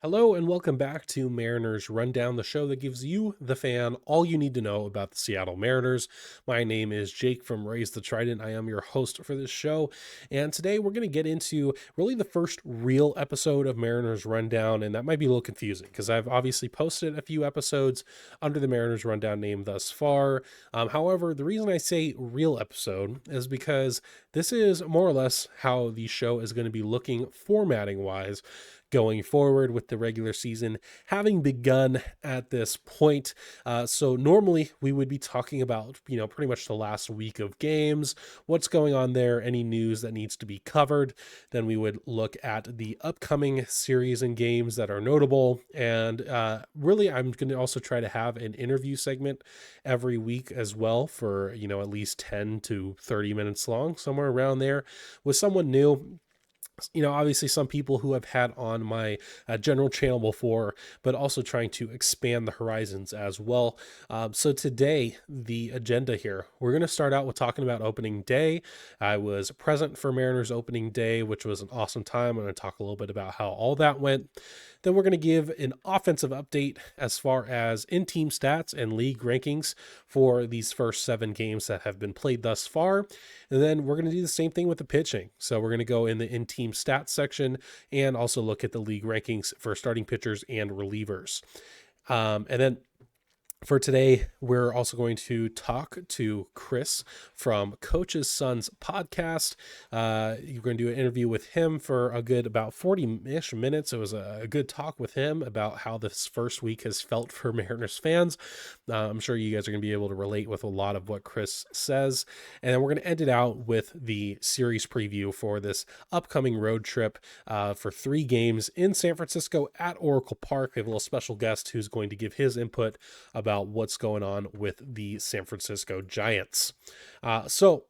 Hello and welcome back to Mariners Rundown, the show that gives you, the fan, all you need to know about the Seattle Mariners. My name is Jake from Raise the Trident. I am your host for this show, and today we're going to get into really the first real episode of Mariners Rundown, and that might be a little confusing because I've obviously posted a few episodes under the Mariners Rundown name thus far. However, the reason I say real episode is because this is more or less how the show is going to be looking formatting-wise going forward with the regular season having begun at this point. So normally we would be talking about, pretty much the last week of games, what's going on there, any news that needs to be covered. Then we would look at the upcoming series and games that are notable. And really, I'm going to also try to have an interview segment every week as well for, at least 10 to 30 minutes long, somewhere around there, with someone new. Obviously some people who have had on my general channel before, but also trying to expand the horizons as well. So today, the agenda here, we're going to start out with talking about opening day. I was present for Mariners opening day, which was an awesome time. I'm going to talk a little bit about how all that went. Then we're going to give an offensive update as far as in-team stats and league rankings for these first 7 games that have been played thus far. And then we're going to do the same thing with the pitching. So we're going to go in the in-team stats section and also look at the league rankings for starting pitchers and relievers. And then for today, we're also going to talk to Chris from Coach's Sons podcast. You're going to do an interview with him for a good about 40-ish minutes. It was a good talk with him about how this first week has felt for Mariners fans. I'm sure you guys are going to be able to relate with a lot of what Chris says. And then we're going to end it out with the series preview for this upcoming road trip for 3 games in San Francisco at Oracle Park. We have a little special guest who's going to give his input about what's going on with the San Francisco Giants. So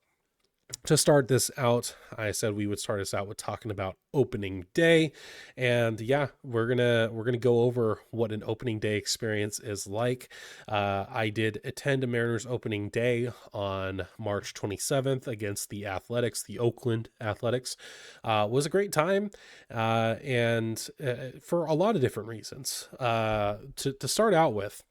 to start this out, I said we would start us out with talking about opening day, and we're gonna go over what an opening day experience is like. I did attend a Mariners opening day on March 27th against the Athletics, the Oakland Athletics. Was a great time, and for a lot of different reasons. To start out with,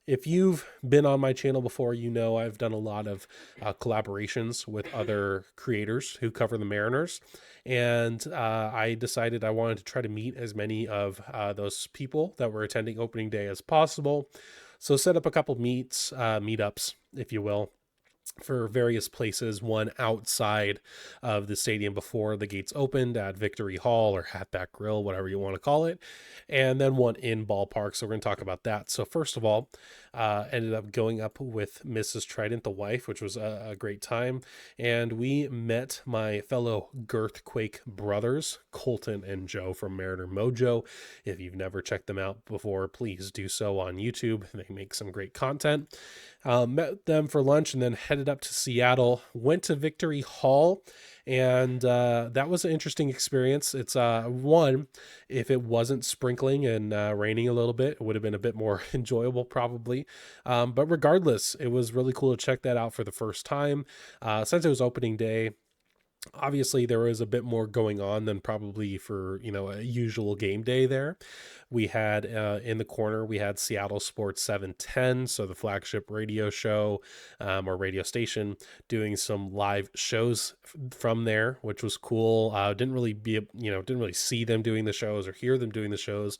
if you've been on my channel before, I've done a lot of collaborations with other creators who cover the Mariners. And I decided I wanted to try to meet as many of those people that were attending opening day as possible. So set up a couple meetups, if you will, for various places, one outside of the stadium before the gates opened at Victory Hall or Hatback Grill, whatever you want to call it, and then one in ballpark. So we're going to talk about that. So first of all, ended up going up with Mrs. Trident, the wife, which was a great time. And we met my fellow Girthquake brothers, Colton and Joe from Mariner Mojo. If you've never checked them out before, please do so on YouTube. They make some great content. Met them for lunch and then headed up to Seattle, went to Victory Hall, and that was an interesting experience. It's one, if it wasn't sprinkling and raining a little bit, it would have been a bit more enjoyable probably. But regardless, it was really cool to check that out for the first time. Since it was opening day, obviously there was a bit more going on than probably for a usual game day there. We had in the corner, we had Seattle Sports 710, so the flagship radio show or radio station, doing some live shows from there, which was cool. Didn't really see them doing the shows or hear them doing the shows.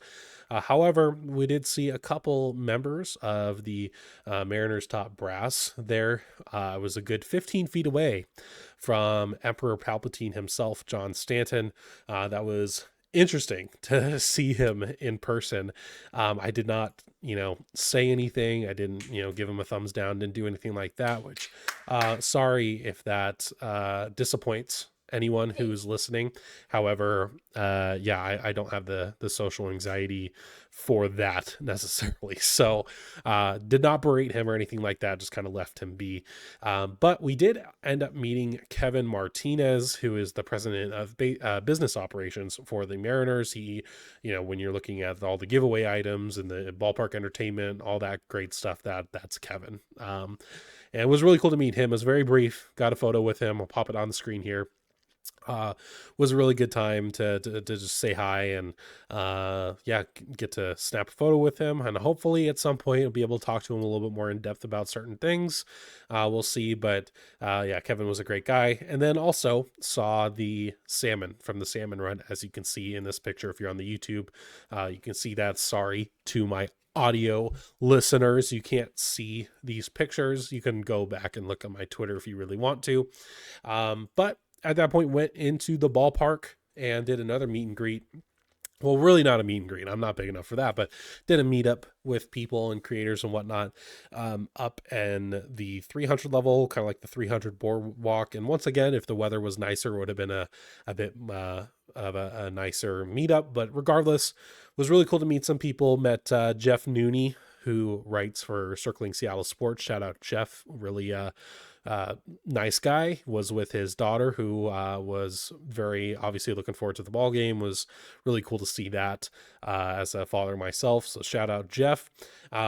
However, we did see a couple members of the Mariners top brass there. I was a good 15 feet away from Emperor Palpatine himself, John Stanton. That was interesting to see him in person. I did not, say anything. I didn't, give him a thumbs down, didn't do anything like that, which, sorry if that disappoints anyone who's listening. However, I don't have the social anxiety for that necessarily. So did not berate him or anything like that, just kind of left him be. But we did end up meeting Kevin Martinez, who is the president of business operations for the Mariners. He, when you're looking at all the giveaway items and the ballpark entertainment, all that great stuff, that's Kevin. And it was really cool to meet him. It was very brief. Got a photo with him. I'll pop it on the screen here. uh, was a really good time to just say hi and yeah, get to snap a photo with him, and hopefully at some point I'll be able to talk to him a little bit more in depth about certain things. We'll see, but yeah, Kevin was a great guy. And then also saw the salmon from the salmon run, as you can see in this picture. If you're on the YouTube, you can see that. Sorry to my audio listeners, you can't see these pictures. You can go back and look at my Twitter if you really want to. But at that point, went into the ballpark and did another meet and greet. Well, really not a meet and greet. I'm not big enough for that, but did a meetup with people and creators and whatnot, up in the 300 level, kind of like the 300 boardwalk. And once again, if the weather was nicer, it would have been a bit of a nicer meetup. But regardless, was really cool to meet some people. Met Jeff Nooney, who writes for Circling Seattle Sports. Shout out Jeff, really nice guy. Was with his daughter, who was very obviously looking forward to the ball game. Was really cool to see that as a father myself. So shout out Jeff.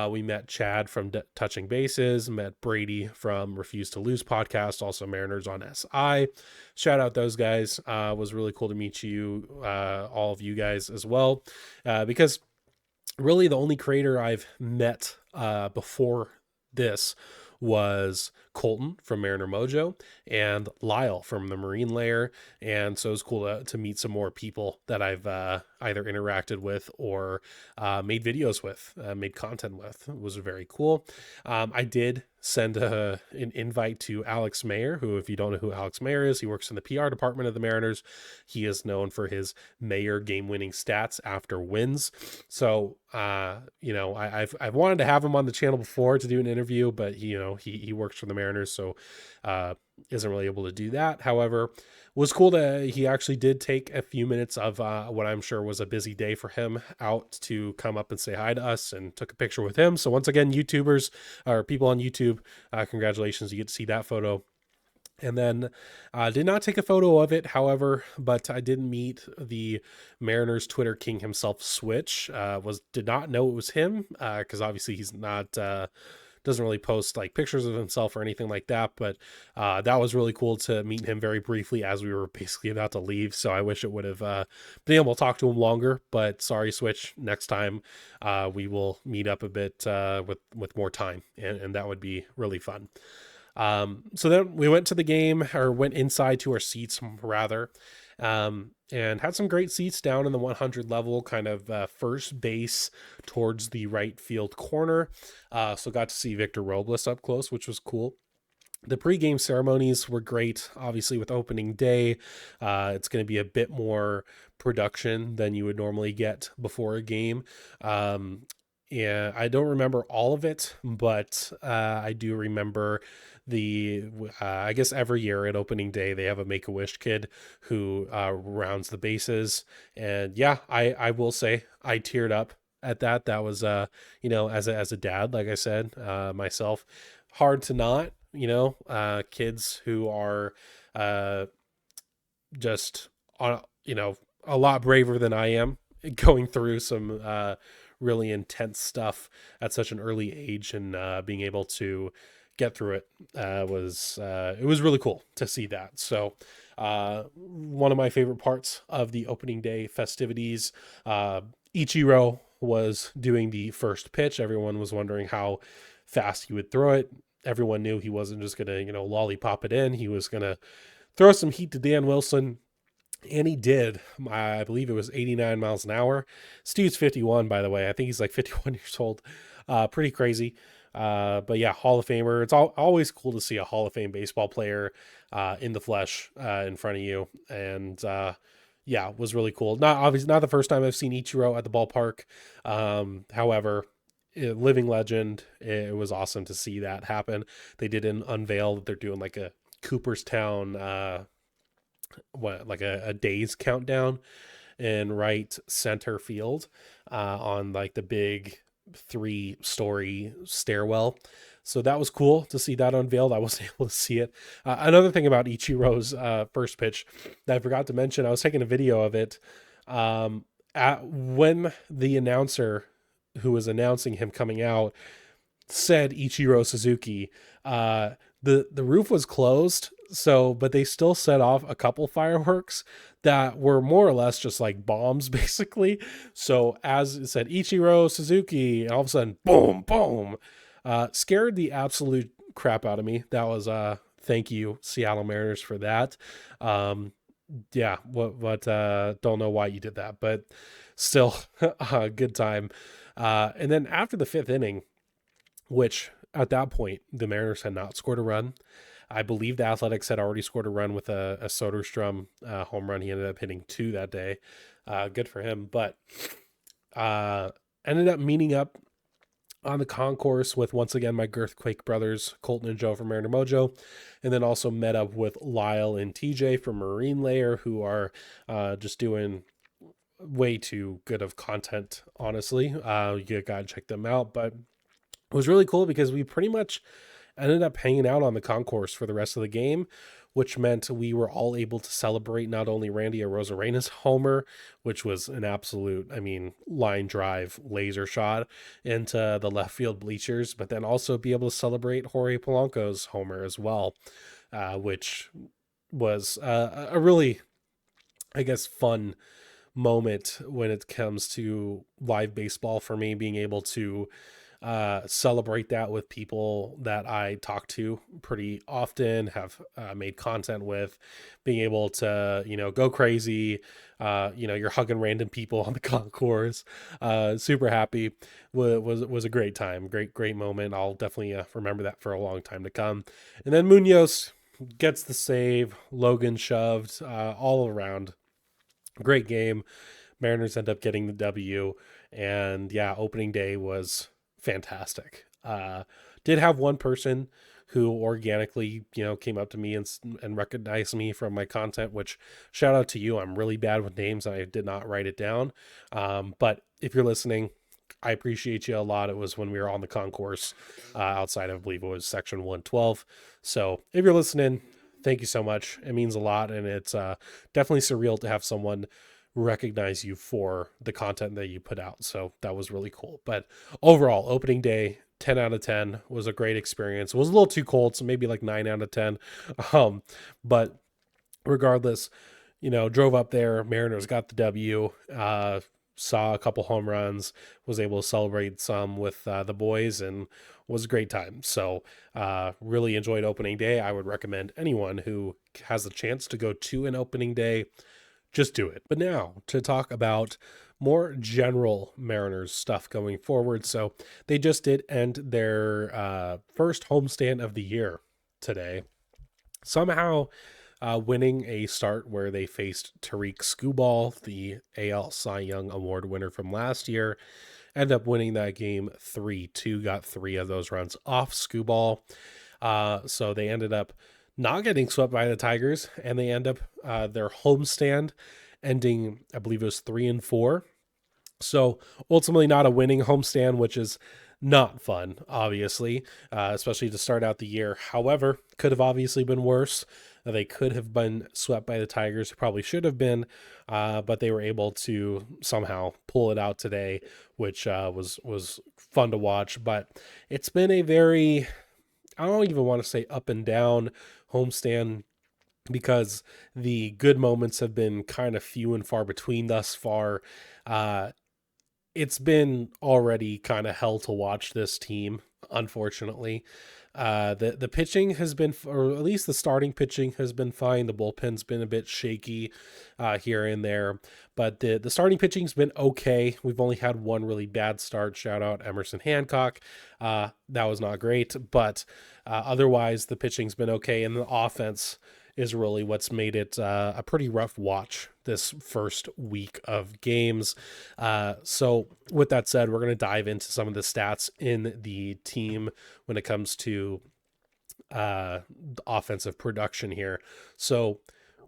We met Chad from Touching Bases, met Brady from Refuse to Lose podcast, also Mariners on SI. Shout out those guys. Was really cool to meet you, all of you guys as well, because really the only creator I've met before this was Colton from Mariner Mojo and Lyle from the Marine Lair. And so it was cool to meet some more people that I've either interacted with or made videos with, made content with. It was very cool. I did send an invite to Alex Mayer, who, if you don't know who Alex Mayer is, he works in the PR department of the Mariners. He is known for his Mayer game-winning stats after wins. So, I've wanted to have him on the channel before to do an interview, but he works for the Mariners, so isn't really able to do that. However, was cool that he actually did take a few minutes of what I'm sure was a busy day for him out to come up and say hi to us, and took a picture with him. So once again, YouTubers or people on YouTube, congratulations, you get to see that photo. And then did not take a photo of it, however, but I did meet the Mariners Twitter king himself, Switch. Did not know it was him, because obviously he's not doesn't really post like pictures of himself or anything like that. But that was really cool to meet him very briefly as we were basically about to leave. So I wish it would have been able to talk to him longer. But sorry, Switch. Next time we will meet up a bit with more time, and that would be really fun. So then we went to the game, or went inside to our seats rather, and had some great seats down in the 100 level, kind of first base towards the right field corner. So got to see Victor Robles up close, which was cool. The pregame ceremonies were great. Obviously, with opening day, it's going to be a bit more production than you would normally get before a game. Yeah, I don't remember all of it, but I do remember I guess every year at opening day, they have a Make-A-Wish kid who rounds the bases. And yeah, I will say I teared up at that. That was, as a dad, like I said, myself, hard to not, kids who are just, a lot braver than I am, going through some really intense stuff at such an early age, and being able to get through it it was really cool to see that. So one of my favorite parts of the opening day festivities, Ichiro was doing the first pitch. Everyone was wondering how fast he would throw it. Everyone knew he wasn't just gonna lollipop it in. He was gonna throw some heat to Dan Wilson. And he did. I believe it was 89 miles an hour. Stu's 51, by the way. I think he's like 51 years old. Pretty crazy. But yeah, Hall of Famer. It's always cool to see a Hall of Fame baseball player in the flesh in front of you. And yeah, was really cool. Not the first time I've seen Ichiro at the ballpark. However, living legend. It was awesome to see that happen. They did unveil that they're doing like a Cooperstown a day's countdown in right center field on like the big 3-story stairwell. So that was cool to see that unveiled. I wasn't able to see it. Another thing about Ichiro's first pitch that I forgot to mention, I was taking a video of it when the announcer who was announcing him coming out said Ichiro Suzuki, the roof was closed, So, but they still set off a couple fireworks that were more or less just like bombs, basically. So, as it said, Ichiro Suzuki, and all of a sudden, boom, boom, scared the absolute crap out of me. That was thank you, Seattle Mariners, for that. Um, yeah, what don't know why you did that, but still, a good time. And then after the fifth inning, which at that point the Mariners had not scored a run. I believe the Athletics had already scored a run with a Soderstrom home run. He ended up hitting two that day. Good for him. But uh, ended up meeting up on the concourse with, once again, my Girthquake brothers, Colton and Joe from Mariner Mojo. And then also met up with Lyle and TJ from Marine Layer, who are just doing way too good of content, honestly. You gotta check them out. But it was really cool because we pretty much ended up hanging out on the concourse for the rest of the game, which meant we were all able to celebrate not only Randy Arozarena's homer, which was an absolute, I mean, line drive laser shot into the left field bleachers, but then also be able to celebrate Jorge Polanco's homer as well, which was a really, I guess, fun moment when it comes to live baseball for me, being able to celebrate that with people that I talk to pretty often, have made content with, being able to, go crazy. You're hugging random people on the concourse. Super happy. Was a great time. Great moment. I'll definitely remember that for a long time to come. And then Munoz gets the save. Logan shoved all around. Great game. Mariners end up getting the W. And yeah, opening day was fantastic. Did have one person who organically, came up to me and recognized me from my content, which shout out to you. I'm really bad with names. I did not write it down. But if you're listening, I appreciate you a lot. It was when we were on the concourse outside of, I believe it was section 112. So if you're listening, thank you so much. It means a lot. And it's definitely surreal to have someone recognize you for the content that you put out. So that was really cool. But overall, opening day, 10 out of 10 was a great experience. It was a little too cold, so maybe like 9 out of 10. But regardless, drove up there. Mariners got the W. Saw a couple home runs, was able to celebrate some with the boys, and was a great time. So really enjoyed opening day. I would recommend anyone who has the chance to go to an opening day, just do it. But now to talk about more general Mariners stuff going forward. So they just did end their first homestand of the year today. Somehow winning a start where they faced Tariq Skubal, the AL Cy Young Award winner from last year. End up winning that game 3-2, got 3 of those runs off Skubal. So they ended up not getting swept by the Tigers, and they end up their homestand ending, I believe it was 3-4. So ultimately not a winning homestand, which is not fun, obviously, especially to start out the year. However, could have obviously been worse. They could have been swept by the Tigers, probably should have been, but they were able to somehow pull it out today, which was fun to watch. But it's been a very, I don't even want to say up and down homestand, because the good moments have been kind of few and far between thus far. It's been already kind of hell to watch this team, unfortunately. The pitching has been, or at least the starting pitching has been fine. The bullpen's been a bit shaky here and there, but the starting pitching's been okay. We've only had one really bad start. Shout out Emerson Hancock. That was not great, but otherwise the pitching's been okay, and the offense is really what's made it a pretty rough watch this first week of games. So with that said, we're going to dive into some of the stats in the team when it comes to offensive production here. So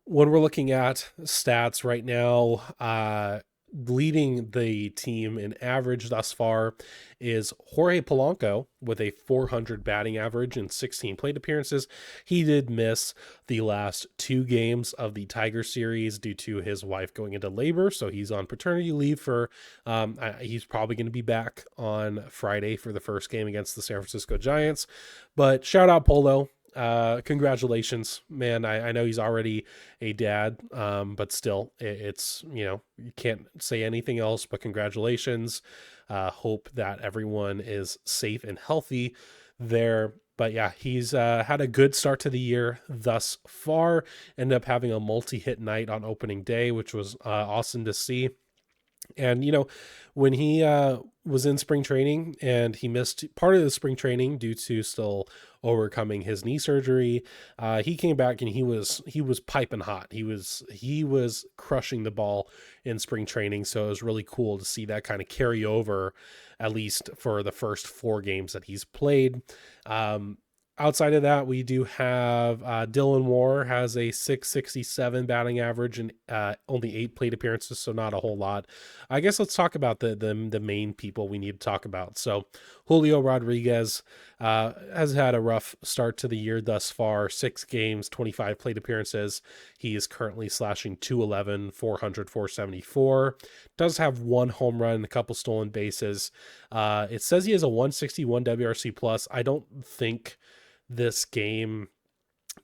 when we're looking at stats right now, leading the team in average thus far is Jorge Polanco with a 400 batting average and 16 plate appearances. He did miss the last 2 games of the Tiger series due to his wife going into labor, so he's on paternity leave for he's probably going to be back on Friday for the first game against the San Francisco Giants. But shout out Polo. Congratulations, man. I know he's already a dad, but still, it's, you can't say anything else but congratulations. Hope that everyone is safe and healthy there. But yeah, he's had a good start to the year thus far. Ended up having a multi-hit night on opening day, which was awesome to see. And when he was in spring training and he missed part of the spring training due to still overcoming his knee surgery, he came back and he was piping hot. He was crushing the ball in spring training. So it was really cool to see that kind of carry over, at least for the first 4 games that he's played. Um, Outside of that, we do have Dylan Moore has a 667 batting average and only 8 plate appearances, so not a whole lot. I guess let's talk about the main people we need to talk about. So Julio Rodriguez has had a rough start to the year thus far. 6 games, 25 plate appearances. He is currently slashing 211, 400, 474. Does have 1 home run and a couple stolen bases. It says he has a 161 WRC plus. I don't think this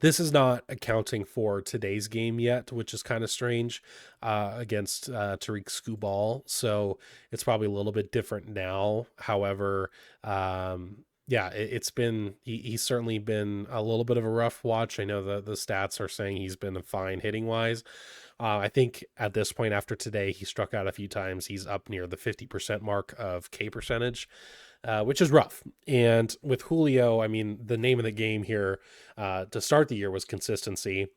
is not accounting for today's game yet, which is kind of strange, against Tariq Skubal. So it's probably a little bit different now. However, yeah, it's been, he's certainly been a little bit of a rough watch. I know the stats are saying he's been fine hitting wise. I think at this point after today, he struck out a few times. He's up near the 50% mark of K percentage, which is rough. And with Julio, I mean, the name of the game here to start the year was consistency.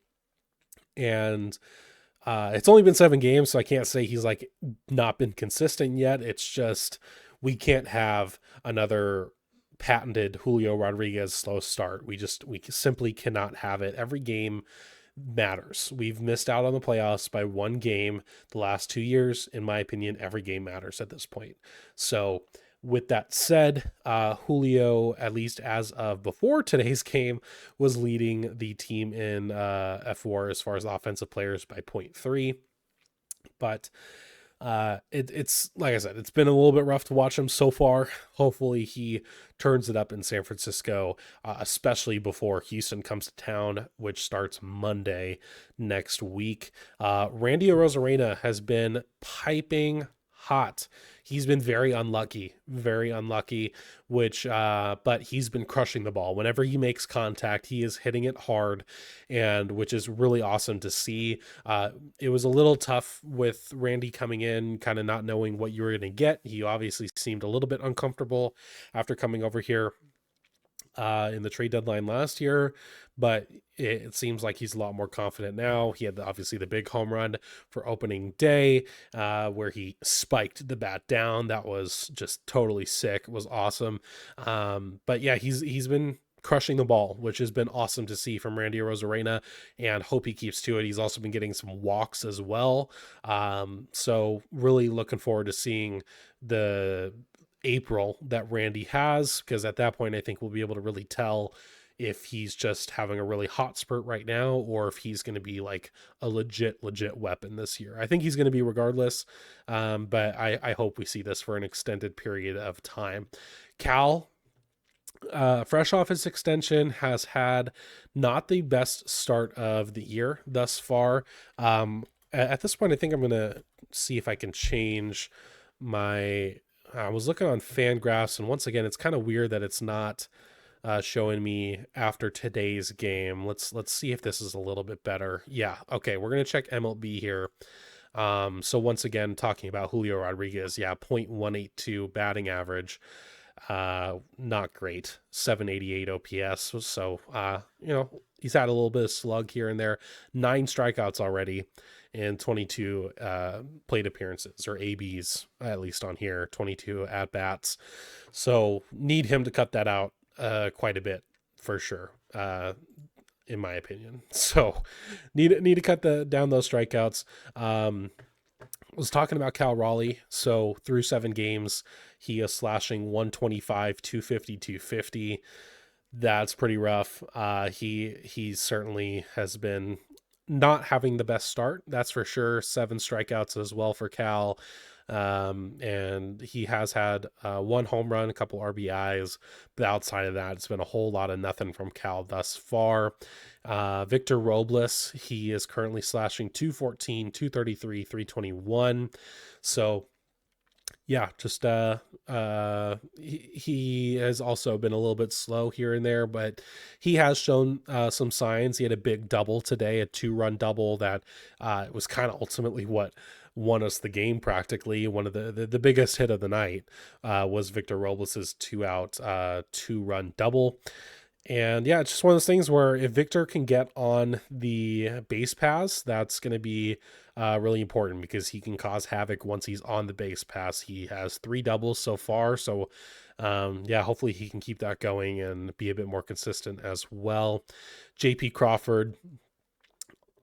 And it's only been 7 games, so I can't say he's like not been consistent yet. It's just we can't have another patented Julio Rodriguez slow start. We simply cannot have it. Every game matters. We've missed out on the playoffs by 1 game the last 2 years. In my opinion, every game matters at this point. So with that said, Julio, at least as of before today's game, was leading the team in F4 as far as offensive players by 0.3. But it's like I said, it's been a little bit rough to watch him so far. Hopefully he turns it up in San Francisco, especially before Houston comes to town, which starts Monday next week. Randy Arozarena has been piping hot. He's been very unlucky, which, but he's been crushing the ball. Whenever he makes contact, he is hitting it hard, and which is really awesome to see. It was a little tough with Randy coming in, kind of not knowing what you were going to get. He obviously seemed a little bit uncomfortable after coming over here in the trade deadline last year, but it seems like he's a lot more confident now. He had obviously the big home run for opening day, where he spiked the bat down. That was just totally sick. It was awesome. But yeah, he's been crushing the ball, which has been awesome to see from Randy Arozarena, and hope he keeps to it. He's also been getting some walks as well. So really looking forward to seeing the April that Randy has, because at that point I think we'll be able to really tell if he's just having a really hot spurt right now or if he's going to be like a legit weapon this year. I think he's going to be regardless, but I hope we see this for an extended period of time. Cal, fresh off his extension, has had not the best start of the year thus far. At this point I think I'm going to see if I can change my, I was looking on Fangraphs, and once again, it's kind of weird that it's not showing me after today's game. Let's see if this is a little bit better. Yeah, okay, we're gonna check MLB here. So once again, talking about Julio Rodriguez, yeah, 0.182 batting average, not great. 788 OPS. So he's had a little bit of slug here and there. 9 strikeouts already and 22 plate appearances, or ABs, at least on here, 22 at bats. So need him to cut that out quite a bit for sure, in my opinion. So need to cut down those strikeouts. Was talking about Cal Raleigh. So through 7 games, he is slashing 125, 250, 250. That's pretty rough. He certainly has been not having the best start, that's for sure. 7 strikeouts as well for Cal. And he has had one home run, a couple RBIs, but outside of that, it's been a whole lot of nothing from Cal thus far. Victor Robles, he is currently slashing 214, 233, 321. So yeah, just he has also been a little bit slow here and there, but he has shown some signs. He had a big double today, a 2-run double that was kind of ultimately what won us the game practically. One of the biggest hit of the night was Victor Robles's 2-out 2-run double. And yeah, it's just one of those things where if Victor can get on the base pass, that's going to be really important because he can cause havoc once he's on the base pass. He has 3 doubles so far. So yeah, hopefully he can keep that going and be a bit more consistent as well. JP Crawford,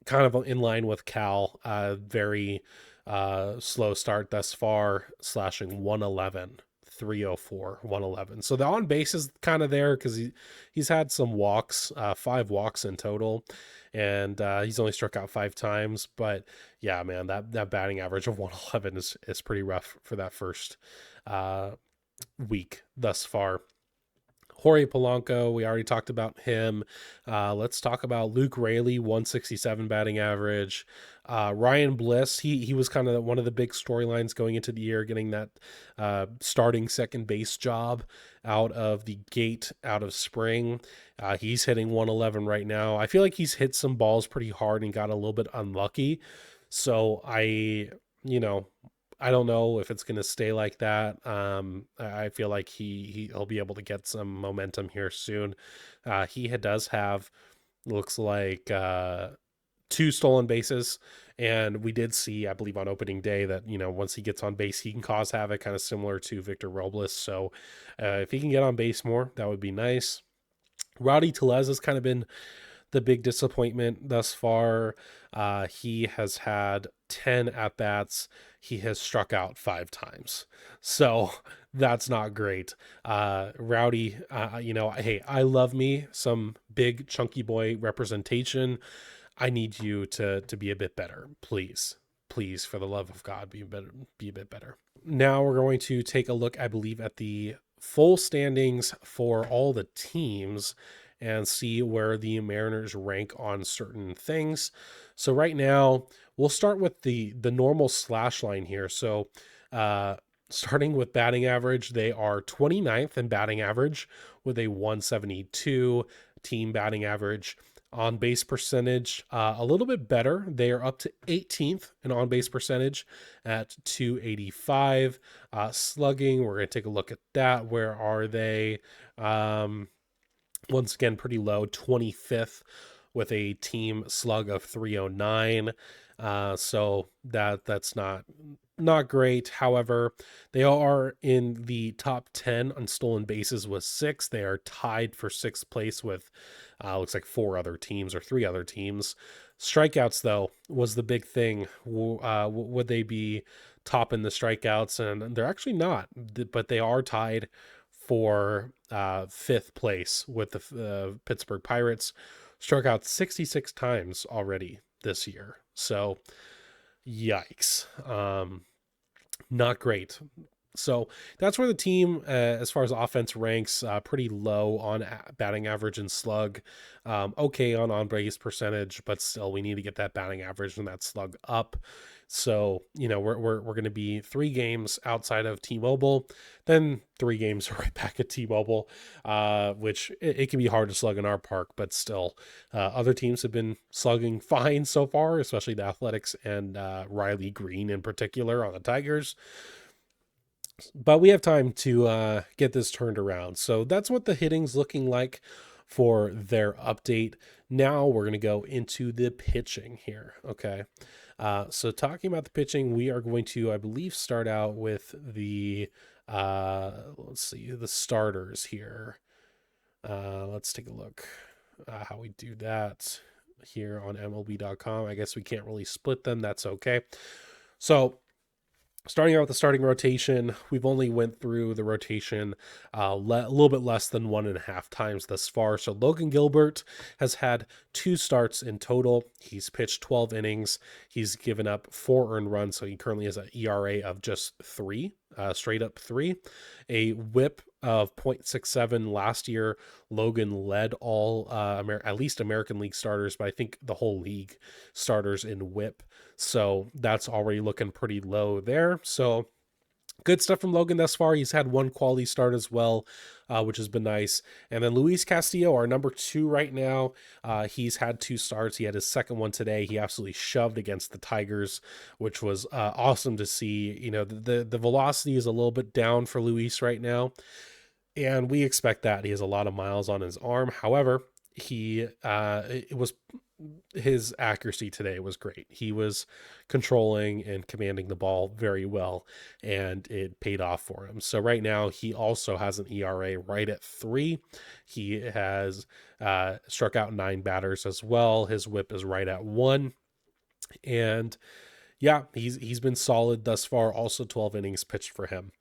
kind of in line with Cal, very slow start thus far, slashing 111. 304, 111. So the on base is kind of there because he's had some walks, 5 walks in total, and he's only struck out 5 times. But yeah, man, that batting average of 111 is pretty rough for that first week thus far. Jorge Polanco, we already talked about him. Let's talk about Luke Raley, 167 batting average. Ryan Bliss, he was kind of one of the big storylines going into the year, getting that starting second base job out of the gate out of spring. He's hitting 111 right now. I feel like he's hit some balls pretty hard and got a little bit unlucky. So you know, I don't know if it's going to stay like that. I feel like he'll be able to get some momentum here soon. He does have, looks like 2 stolen bases, and we did see, I believe, on opening day that once he gets on base, he can cause havoc, kind of similar to Victor Robles. So if he can get on base more, that would be nice. Rowdy Tellez has kind of been the big disappointment thus far. He has had 10 at bats. He has struck out 5 times. So that's not great. Rowdy, hey, I love me some big chunky boy representation. I need you to be a bit better, please. Please, for the love of God, be a bit better. Now we're going to take a look, I believe, at the full standings for all the teams and see where the Mariners rank on certain things. So right now, we'll start with the normal slash line here. So starting with batting average, they are 29th in batting average with a 172 team batting average. On base percentage, a little bit better. They are up to 18th in on base percentage at 285. Slugging, we're going to take a look at that. Where are they? Once again, pretty low, 25th with a team slug of 309. So that's not great. However, they are in the top 10 on stolen bases with 6. They are tied for 6th place with looks like 4 other teams or 3 other teams. Strikeouts, though, was the big thing. Would they be top in the strikeouts? And they're actually not, but they are tied for 5th place with the Pittsburgh Pirates. Struck out 66 times already this year. So, yikes. Not great. So that's where the team, as far as offense ranks, pretty low on batting average and slug. Okay on base percentage, but still we need to get that batting average and that slug up. So we're going to be 3 games outside of T-Mobile, then 3 games right back at T-Mobile, which it can be hard to slug in our park, but still, other teams have been slugging fine so far, especially the Athletics and Riley Green in particular on the Tigers. But we have time to get this turned around. So that's what the hitting's looking like for their update. Now we're going to go into the pitching here. Okay. So talking about the pitching, we are going to, I believe, start out with the, let's see, the starters here. Let's take a look how we do that here on MLB.com. I guess we can't really split them. That's okay. So Starting out with the starting rotation, we've only went through the rotation a little bit less than 1.5 times thus far. So Logan Gilbert has had 2 starts in total. He's pitched 12 innings. He's given up 4 earned runs, so he currently has an ERA of just 3, straight up 3. A WHIP of 0.67 last year. Logan led all at least American League starters, but I think the whole league starters in WHIP. So that's already looking pretty low there. So good stuff from Logan thus far. He's had 1 quality start as well, which has been nice. And then Luis Castillo, our number 2 right now, he's had 2 starts. He had his second one today. He absolutely shoved against the Tigers, which was awesome to see. You know, the velocity is a little bit down for Luis right now, and we expect that. He has a lot of miles on his arm. However, it was his accuracy today was great. He was controlling and commanding the ball very well, and it paid off for him. So right now he also has an ERA right at 3. He has struck out 9 batters as well. His WHIP is right at 1, and yeah, he's been solid thus far. Also 12 innings pitched for him.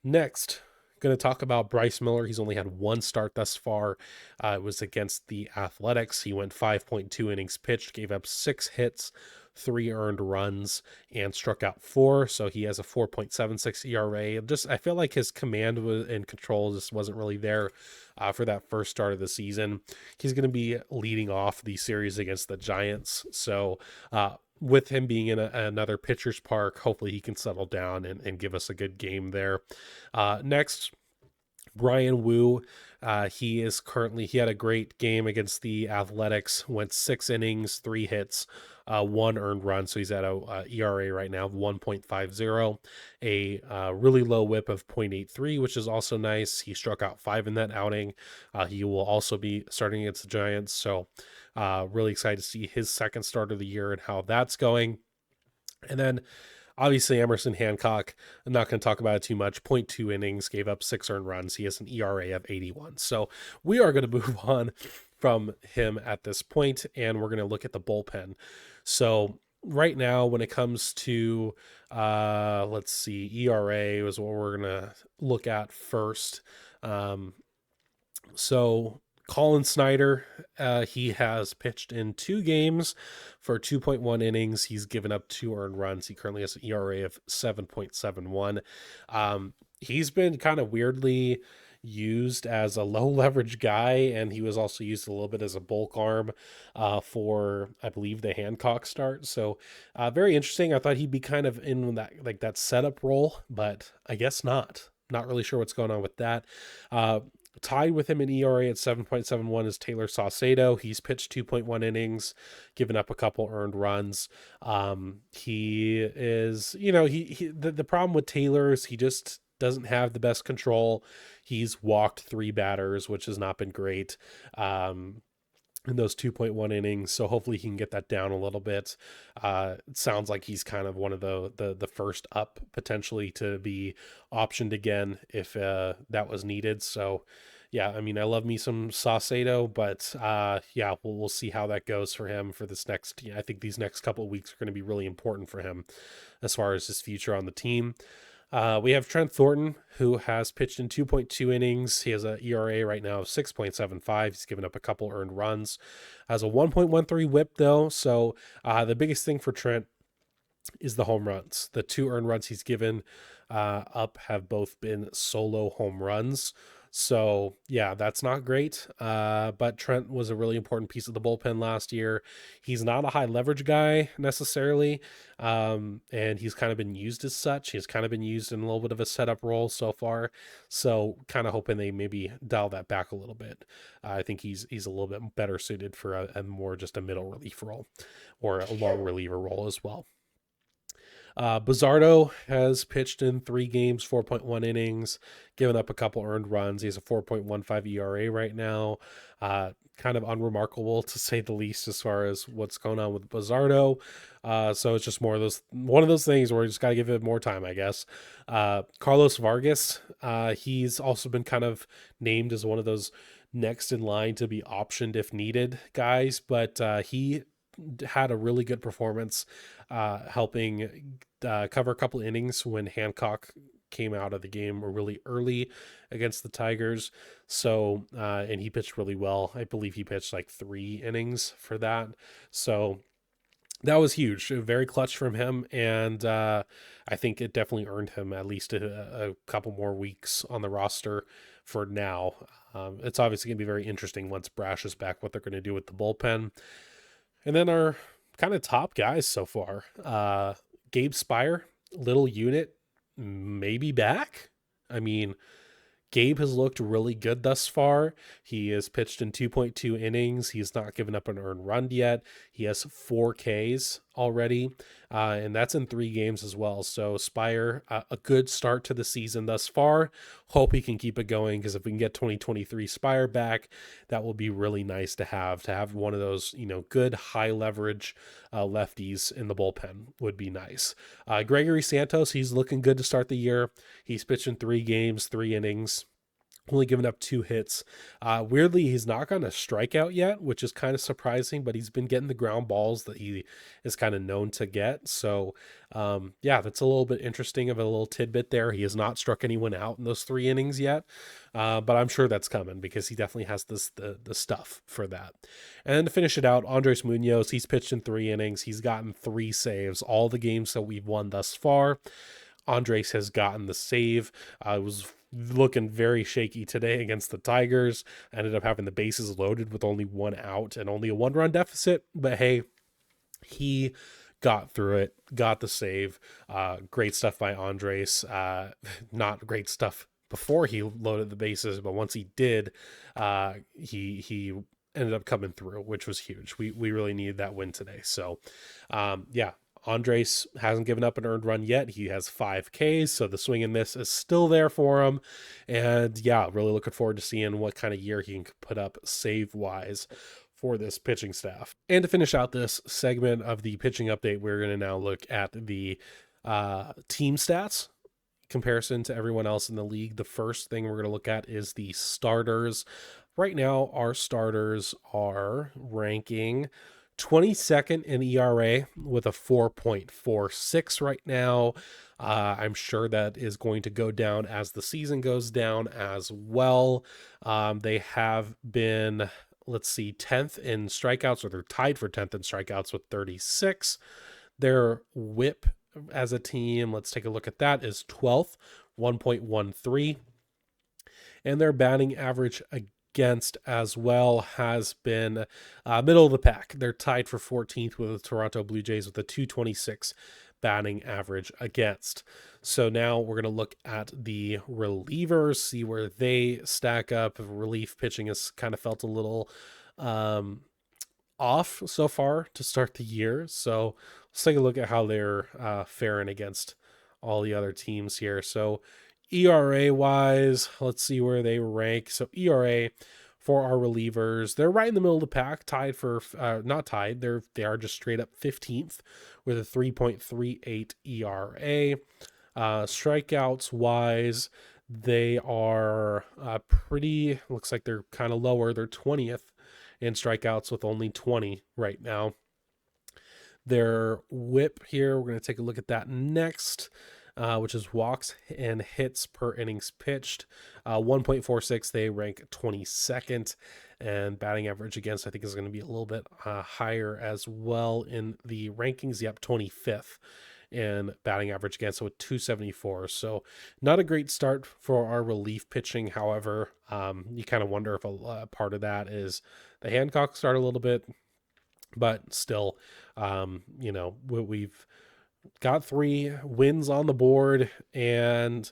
Next, going to talk about Bryce Miller. He's only had 1 start thus far. It was against the Athletics. He went 5.2 innings pitched, gave up 6 hits, 3 earned runs, and struck out 4. So he has a 4.76 ERA. I feel like his command and control just wasn't really there for that first start of the season. He's going to be leading off the series against the Giants. So with him being in another pitcher's park, hopefully he can settle down and give us a good game there. Next, Brian Wu. He had a great game against the Athletics, went 6 innings, 3 hits, 1 earned run. So he's at a ERA right now of 1.50, a really low WHIP of 0.83, which is also nice. He struck out 5 in that outing. He will also be starting against the Giants. So really excited to see his second start of the year and how that's going. And then obviously Emerson Hancock, I'm not going to talk about it too much. 0.2 innings, gave up 6 earned runs. He has an ERA of 81. So we are going to move on from him at this point, and we're going to look at the bullpen. So right now, when it comes to, let's see, ERA was what we're going to look at first. So Colin Snyder, he has pitched in 2 games for 2.1 innings. He's given up 2 earned runs. He currently has an ERA of 7.71. He's been kind of weirdly used as a low leverage guy, and he was also used a little bit as a bulk arm for, I believe, the Hancock start. So very interesting. I thought he'd be kind of in that setup role, but I guess not. Not really sure what's going on with that. Tied with him in ERA at 7.71 is Taylor Saucedo. He's pitched 2.1 innings, given up a couple earned runs. He is, the problem with Taylor is he just doesn't have the best control. He's walked 3 batters, which has not been great in those 2.1 innings. So hopefully he can get that down a little bit. It sounds like he's kind of one of the first up potentially to be optioned again if that was needed. So yeah, I mean, I love me some Saucedo, but yeah, we'll see how that goes for him for this next. I think these next couple of weeks are going to be really important for him as far as his future on the team. We have Trent Thornton, who has pitched in 2.2 innings. He has an ERA right now of 6.75. He's given up a couple earned runs. Has a 1.13 WHIP, though. So the biggest thing for Trent is the home runs. The 2 earned runs he's given up have both been solo home runs. So yeah, that's not great. But Trent was a really important piece of the bullpen last year. He's not a high leverage guy necessarily. And he's kind of been used as such. He's kind of been used in a little bit of a setup role so far. So kind of hoping they maybe dial that back a little bit. I think he's a little bit better suited for a more just a middle relief role or a long reliever role as well. Bizzardo has pitched in 3 games, 4.1 innings, given up a couple earned runs. He has a 4.15 ERA right now. Kind of unremarkable to say the least as far as what's going on with Bizzardo. So it's just one of those things where you just got to give it more time, I guess. Carlos Vargas, he's also been kind of named as one of those next in line to be optioned if needed guys, but he had a really good performance, helping cover a couple innings when Hancock came out of the game really early against the Tigers. So, and he pitched really well. I believe he pitched like 3 innings for that. So that was huge, very clutch from him, and I think it definitely earned him at least a couple more weeks on the roster for now. It's obviously going to be very interesting once Brash is back, what they're going to do with the bullpen. And then our kind of top guys so far, Gabe Spire, little unit, maybe back. I mean, Gabe has looked really good thus far. He has pitched in 2.2 innings. He's not given up an earned run yet. He has 4 Ks already, and that's in 3 games as well. So Spire, a good start to the season thus far. Hope he can keep it going, because if we can get 2023 Spire back, that will be really nice to have one of those, good high leverage lefties in the bullpen would be nice. Gregory Santos, he's looking good to start the year. He's pitched in 3 games, 3 innings, only given up 2 hits. Weirdly, he's not gotten a strikeout yet, which is kind of surprising, but he's been getting the ground balls that he is kind of known to get. So, yeah, that's a little bit interesting of a little tidbit there. He has not struck anyone out in those 3 innings yet, but I'm sure that's coming, because he definitely has the stuff for that. And then to finish it out, Andres Munoz, he's pitched in 3 innings. He's gotten 3 saves. All the games that we've won thus far, Andres has gotten the save. It was looking very shaky today against the Tigers. Ended up having the bases loaded with only 1 out and only a 1-run deficit. But hey, he got through it, got the save. Great stuff by Andres. Not great stuff before he loaded the bases, but once he did, he ended up coming through, which was huge. We really needed that win today. So, yeah. Andres hasn't given up an earned run yet. He has 5 Ks, so the swing and miss is still there for him. And yeah, really looking forward to seeing what kind of year he can put up save-wise for this pitching staff. And to finish out this segment of the pitching update, we're going to now look at the team stats comparison to everyone else in the league. The first thing we're going to look at is the starters. Right now, our starters are ranking 22nd in ERA with a 4.46 right now. I'm sure that is going to go down as the season goes down as well. They have been, 10th in strikeouts, or they're tied for 10th in strikeouts with 36. Their whip as a team, let's take a look at that, is 12th, 1.13. And their batting average against as well has been middle of the pack. They're tied for 14th with the Toronto Blue Jays with a 226 batting average against. So now we're going to look at the relievers, see where they stack up. Relief pitching has kind of felt a little off so far to start the year. So let's take a look at how they're faring against all the other teams here. So ERA wise, let's see where they rank. So ERA for our relievers, they're right in the middle of the pack, tied for not tied, they are just straight up 15th with a 3.38 ERA. Strikeouts wise, they are pretty, looks like they're kind of lower. They're 20th in strikeouts with only 20 right now. Their whip here, we're going to take a look at that next. Which is walks and hits per innings pitched. 1.46, they rank 22nd, and batting average against, I think, is going to be a little bit higher as well in the rankings. Yep, 25th in batting average against, so with 274. So not a great start for our relief pitching. However, you kind of wonder if a part of that is the Hancock start a little bit, but still, we've got 3 wins on the board, and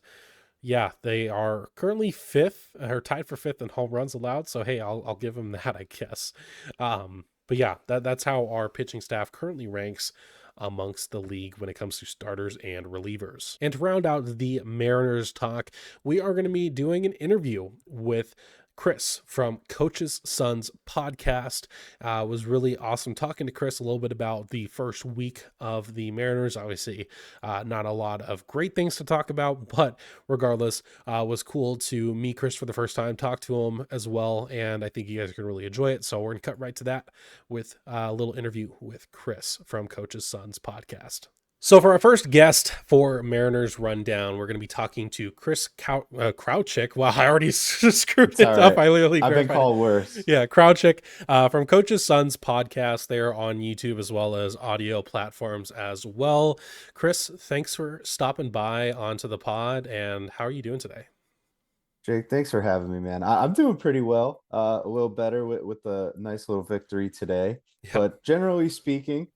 yeah, they are currently 5th, or tied for 5th in home runs allowed. So hey, I'll give them that, I guess. But yeah, that's how our pitching staff currently ranks amongst the league when it comes to starters and relievers. And to round out the Mariners talk, we are going to be doing an interview with Chris from Coach's Sons podcast. Was really awesome talking to Chris a little bit about the first week of the Mariners. Obviously, not a lot of great things to talk about, but regardless, was cool to meet Chris for the first time, talk to him as well, and I think you guys are going to really enjoy it. So we're going to cut right to that with a little interview with Chris from Coach's Sons podcast. So for our first guest for Mariners Rundown, we're going to be talking to Chris Krouchick. Wow, I already screwed It's all it up. right. I literally I've been verified it. called worse. Yeah, Krouchick from Coach's Sons podcast. They are on YouTube as well as audio platforms as well. Chris, thanks for stopping by onto the pod. And how are you doing today? Jake, thanks for having me, man. I'm doing pretty well. A little better with a nice little victory today. Yeah. But generally speaking,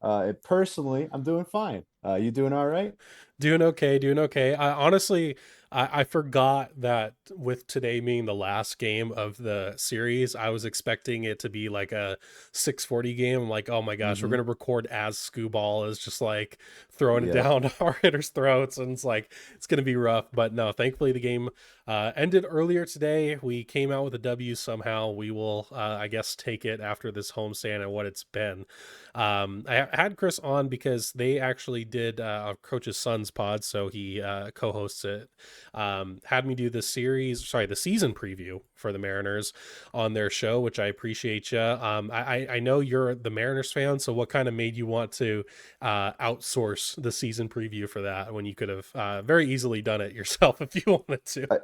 personally, I'm doing fine. You doing all right? Doing okay, doing okay. I honestly, I forgot that with today being the last game of the series, I was expecting it to be like a 6:40 game. I'm like, oh my gosh, we're Mm-hmm. gonna record as Scooball is just like throwing it Yep. down our hitters' throats, and it's like it's gonna be rough. But no, thankfully the game ended earlier today. We came out with a W somehow. We will, I guess, take it after this homestand and what it's been. I had Chris on because they actually did Coach's Sons pod, so he co-hosts it. Had me do the the season preview for the Mariners on their show, which I appreciate you. I know you're the Mariners fan, so what kind of made you want to outsource the season preview for that when you could have very easily done it yourself if you wanted to? I,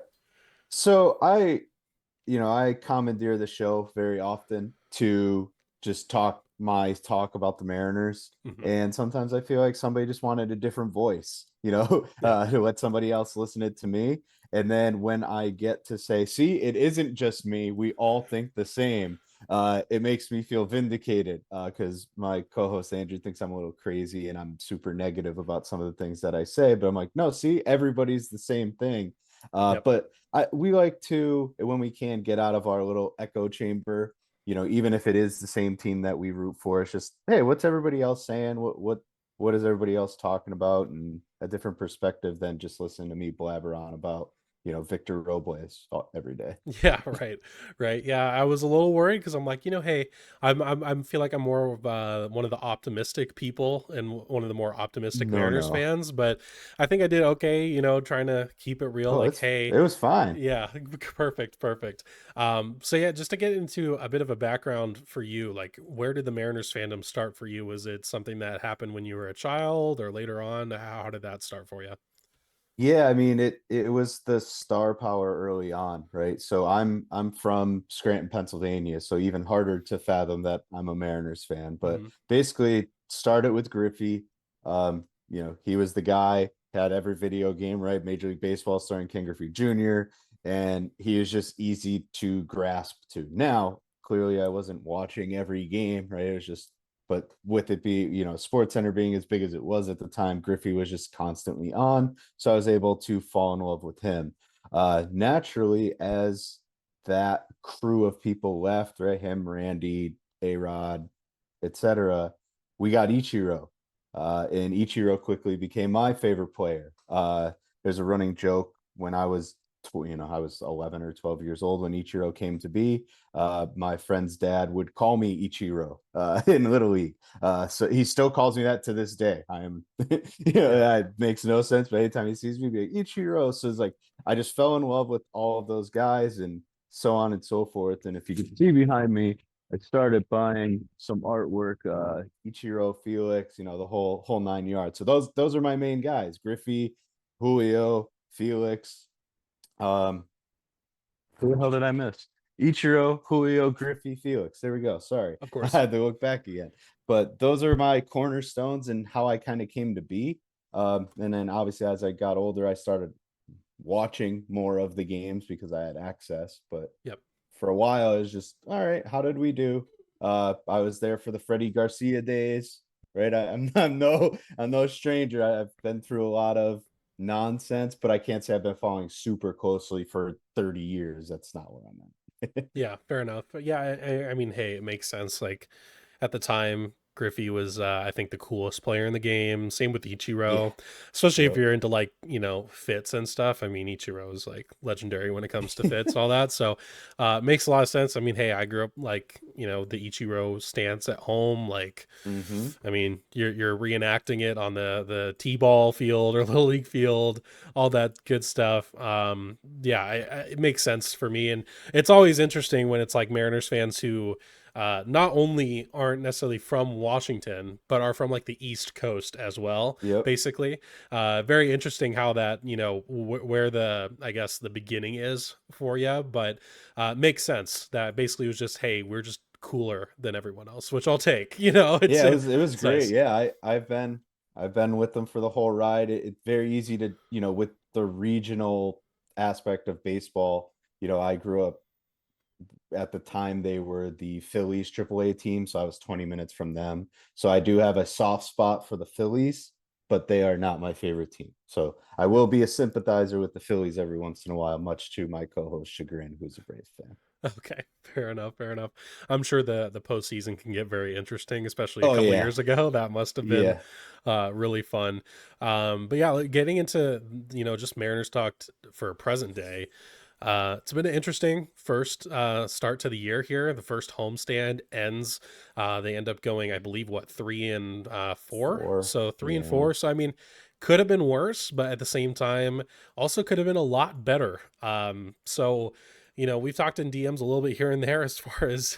so I commandeer the show very often to just talk about the Mariners. Hmm. And sometimes I feel like somebody just wanted a different voice, Yeah. to let somebody else listen it to me. And then when I get to say, see, it isn't just me, we all think the same. It makes me feel vindicated because my co-host Andrew thinks I'm a little crazy and I'm super negative about some of the things that I say. But I'm like, no, see, everybody's the same thing. Yep. But we like to, when we can, get out of our little echo chamber. Even if it is the same team that we root for, it's just, hey, what's everybody else saying? What is everybody else talking about? And a different perspective than just listening to me blabber on about, Victor Robles every day. Yeah, right, right. Yeah, I was a little worried because I'm like, hey, I'm feel like I'm more of one of the optimistic people and one of the more optimistic No, Mariners no. fans, but I think I did okay. Trying to keep it real. Oh, Like, it's hey, it was fine. yeah, perfect, perfect. So yeah, just to get into a bit of a background for you, like, where did the Mariners fandom start for you? Was it something that happened when you were a child or later on? How did that start for you? Yeah, I mean it was the star power early on, right? So I'm from Scranton, Pennsylvania, so even harder to fathom that I'm a Mariners fan. But Hmm. basically started with Griffey. He was the guy, had every video game, right? Major League Baseball starring Ken Griffey Jr. And he was just easy to grasp to. Now, clearly I wasn't watching every game, right? It was just but with it be, Sports Center being as big as it was at the time, Griffey was just constantly on. So I was able to fall in love with him. Naturally, as that crew of people left, right? Him, Randy, A-Rod, etc., we got Ichiro. And Ichiro quickly became my favorite player. There's a running joke when I was 11 or 12 years old when Ichiro came to be. My friend's dad would call me Ichiro in Little League. So he still calls me that to this day. I am, Yeah. that makes no sense. But anytime he sees me, be like, Ichiro. So it's like, I just fell in love with all of those guys and so on and so forth. And if you can see behind me, I started buying some artwork, Ichiro, Felix, the whole 9 yards. So those are my main guys: Griffey, Julio, Felix. Um, who the hell did I miss? Ichiro, Julio, Griffey, Felix. There we go. Sorry, Of I course. had to look back again. But those are my cornerstones and how I kind of came to be. And then obviously as I got older, I started watching more of the games because I had access. But Yep. for a while, it was just, all right, how did we do? I was there for the Freddie Garcia days, right? I'm no stranger. I've been through a lot of nonsense, but I can't say I've been following super closely for 30 years. That's not what I'm at. Yeah, fair enough. But yeah, I mean, hey, it makes sense. Like at the time, Griffey was, I think, the coolest player in the game. Same with Yeah. Ichiro, especially if Yep. you're into like fits and stuff. I mean, Ichiro is like legendary when it comes to fits, all that. So it makes a lot of sense. I mean, hey, I grew up like the Ichiro stance at home. Like, Hmm. I mean, you're reenacting it on the t-ball field or little league field, all that good stuff. Yeah, it makes sense for me, and it's always interesting when it's like Mariners fans who not only aren't necessarily from Washington, but are from like the East Coast as well. Yep. Basically, very interesting how that where the I guess the beginning is for you, but makes sense that basically it was just hey, we're just cooler than everyone else, which I'll take. Yeah, it was It's great. nice. Yeah, I've been with them for the whole ride. It's very easy to, with the regional aspect of baseball. I grew up at the time they were the Phillies AAA team, so I was 20 minutes from them. So I do have a soft spot for the Phillies, but they are not my favorite team. So I Yep. will be a sympathizer with the Phillies every once in a while, much to my co-host chagrin, who's a Braves fan. Okay, fair enough, fair enough. I'm sure the postseason can get very interesting, especially a Oh couple yeah. years ago. That must have been Yeah. really fun. But yeah, like, getting into just Mariners talked for present day. It's been an interesting first start to the year here. The first homestand ends. They end up going, I believe, what 3-4. Four. So three and Yeah. four. So I mean, could have been worse, but at the same time, also could have been a lot better. So we've talked in DMs a little bit here and there as far as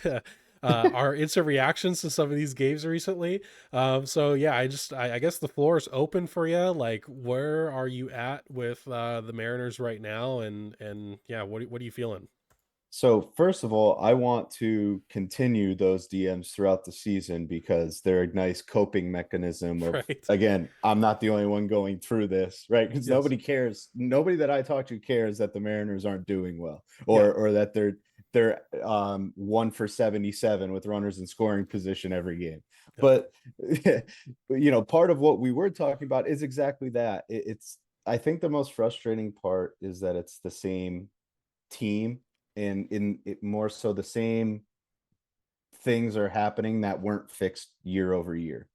our instant reactions to some of these games recently. So yeah, I guess the floor is open for you. Like, where are you at with the Mariners right now? And yeah, what are you feeling? So first of all, I want to continue those DMs throughout the season because they're a nice coping mechanism of, Right. again, I'm not the only one going through this, right? Because Yes. nobody cares. Nobody that I talk to cares that the Mariners aren't doing well, Yeah. or that they're 1 for 77 with runners in scoring position every game. Yep. But part of what we were talking about is exactly that. It's I think the most frustrating part is that it's the same team, and in it more so the same things are happening that weren't fixed year over year.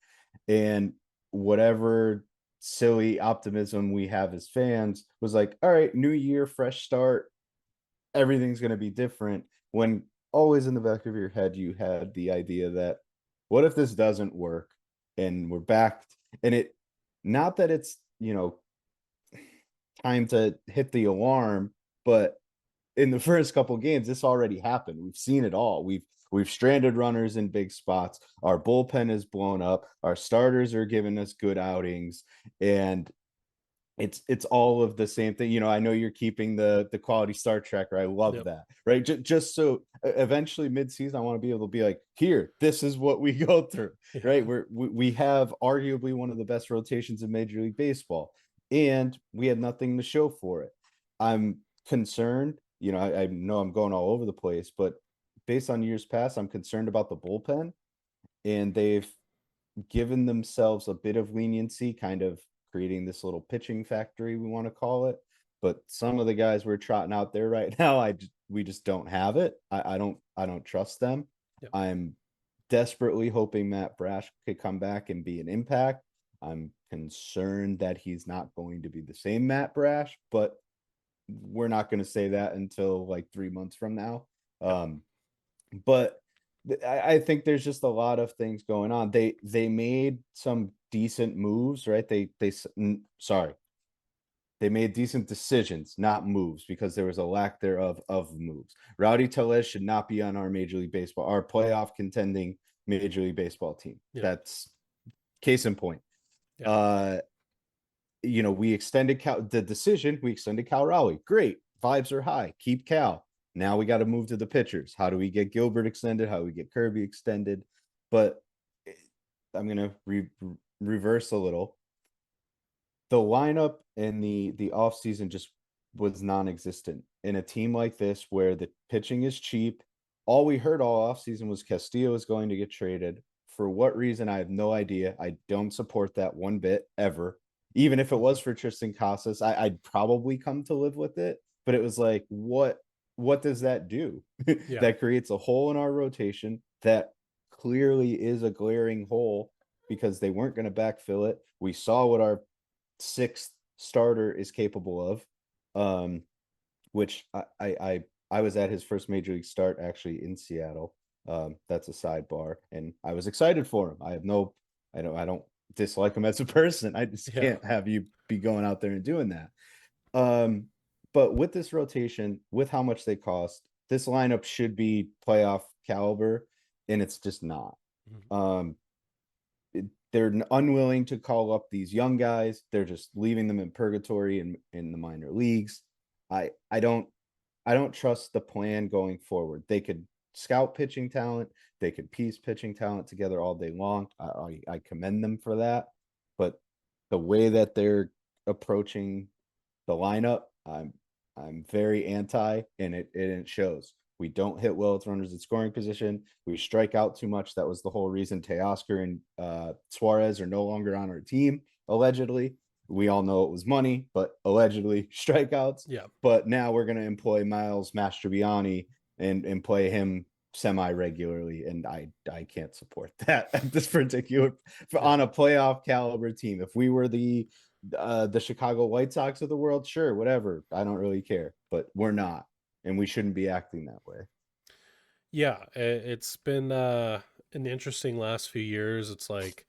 And whatever silly optimism we have as fans was like, all right, new year, fresh start, everything's going to be different. When always in the back of your head, you had the idea that what if this doesn't work and we're back? And not that it's, time to hit the alarm, but in the first couple games, this already happened. We've seen it all. We've stranded runners in big spots. Our bullpen is blown up. Our starters are giving us good outings, and it's all of the same thing. I know you're keeping the quality Star Tracker. I love Yep. that. Right? Just so eventually midseason, I want to be able to be like, here, this is what we go through. Right? Yeah. We have arguably one of the best rotations in Major League Baseball, and we had nothing to show for it. I'm concerned. I know I'm going all over the place, but based on years past, I'm concerned about the bullpen, and they've given themselves a bit of leniency, kind of creating this little pitching factory, we want to call it. But some of the guys we're trotting out there right now, we just don't have it. I don't trust them. Yep. I'm desperately hoping Matt Brash could come back and be an impact. I'm concerned that he's not going to be the same Matt Brash, but we're not going to say that until like 3 months from now. Yep. But I think there's just a lot of things going on. They made some decent moves, right? Sorry, they made decent decisions, not moves, because there was a lack thereof of moves. Rowdy Tellez should not be on our Major League Baseball, our playoff contending Major League Baseball team. Yep. That's case in point. Yeah. Uh, we extended the decision. We extended Cal Raleigh. Great, vibes are high. Keep Cal. Now we got to move to the pitchers. How do we get Gilbert extended? How do we get Kirby extended? But I'm gonna reverse a little. The lineup in the off season just was non-existent in a team like this where the pitching is cheap. All we heard all off season was Castillo is going to get traded. For what reason, I have no idea. I don't support that one bit ever. Even if it was Mhm. for Tristan Casas, I'd probably come to live with it. But it was like, what does that do? Yeah. That creates a hole in our rotation that clearly is a glaring hole because they weren't going to backfill it. We saw what our sixth starter is capable of. Um, which I was at his first major league start actually in Seattle. That's a sidebar, and I was excited for him. I don't dislike him as a person. I just Yeah. can't have you be going out there and doing that. Um, but with this rotation, with how much they cost, this lineup should be playoff caliber, and it's just not. Mhm. Um, they're unwilling to call up these young guys. They're just leaving them in purgatory in the minor leagues. I don't trust the plan going forward. They could scout pitching talent, they could piece pitching talent together all day long. I commend them for that, but the way that they're approaching the lineup, I'm very anti, and it shows. We don't hit well with runners in scoring position. We strike out too much. That was the whole reason Teoscar and Suarez are no longer on our team, allegedly. We all know it was money, but allegedly strikeouts. Yeah. But now we're going to employ Miles Mastrobuoni and play him semi regularly, and I can't support that at this particular Yeah. on a playoff caliber team. If we were the Chicago White Sox of the world, sure, whatever. I don't really care, but we're not, and we shouldn't be acting that way. Yeah, it's been an interesting last few years. It's like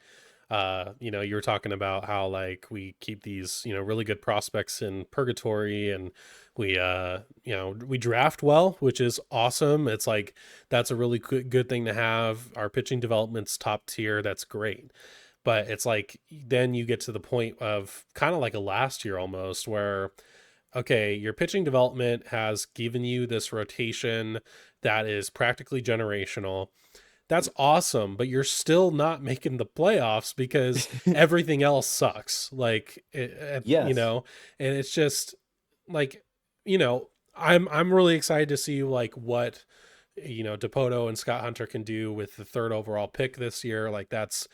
you were talking about how like we keep these, really good prospects in purgatory, and we draft well, which is awesome. It's like that's a really good thing to have. Our pitching development's top tier. That's great. But it's like then you get to the point of kind of like a last year almost where okay, your pitching development has given you this rotation that is practically generational. That's awesome, but you're still not making the playoffs because everything else sucks. Like, Yes. and it's just like, I'm really excited to see like what Depoto and Scott Hunter can do with the third overall pick this year. Like that's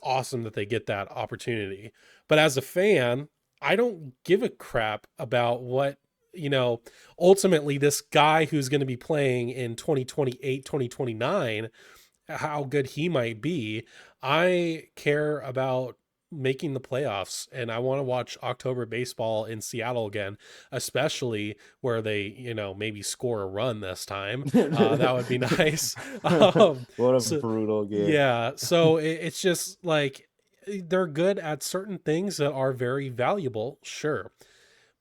awesome that they get that opportunity. But as a fan, I don't give a crap about what, you know, ultimately this guy who's going to be playing in 2028, 2029, how good he might be. I care about making the playoffs, and I want to watch October baseball in Seattle again, especially where they, maybe score a run this time. That would be nice. What a So brutal game. yeah, so it's just like they're good at certain things that are very valuable, sure,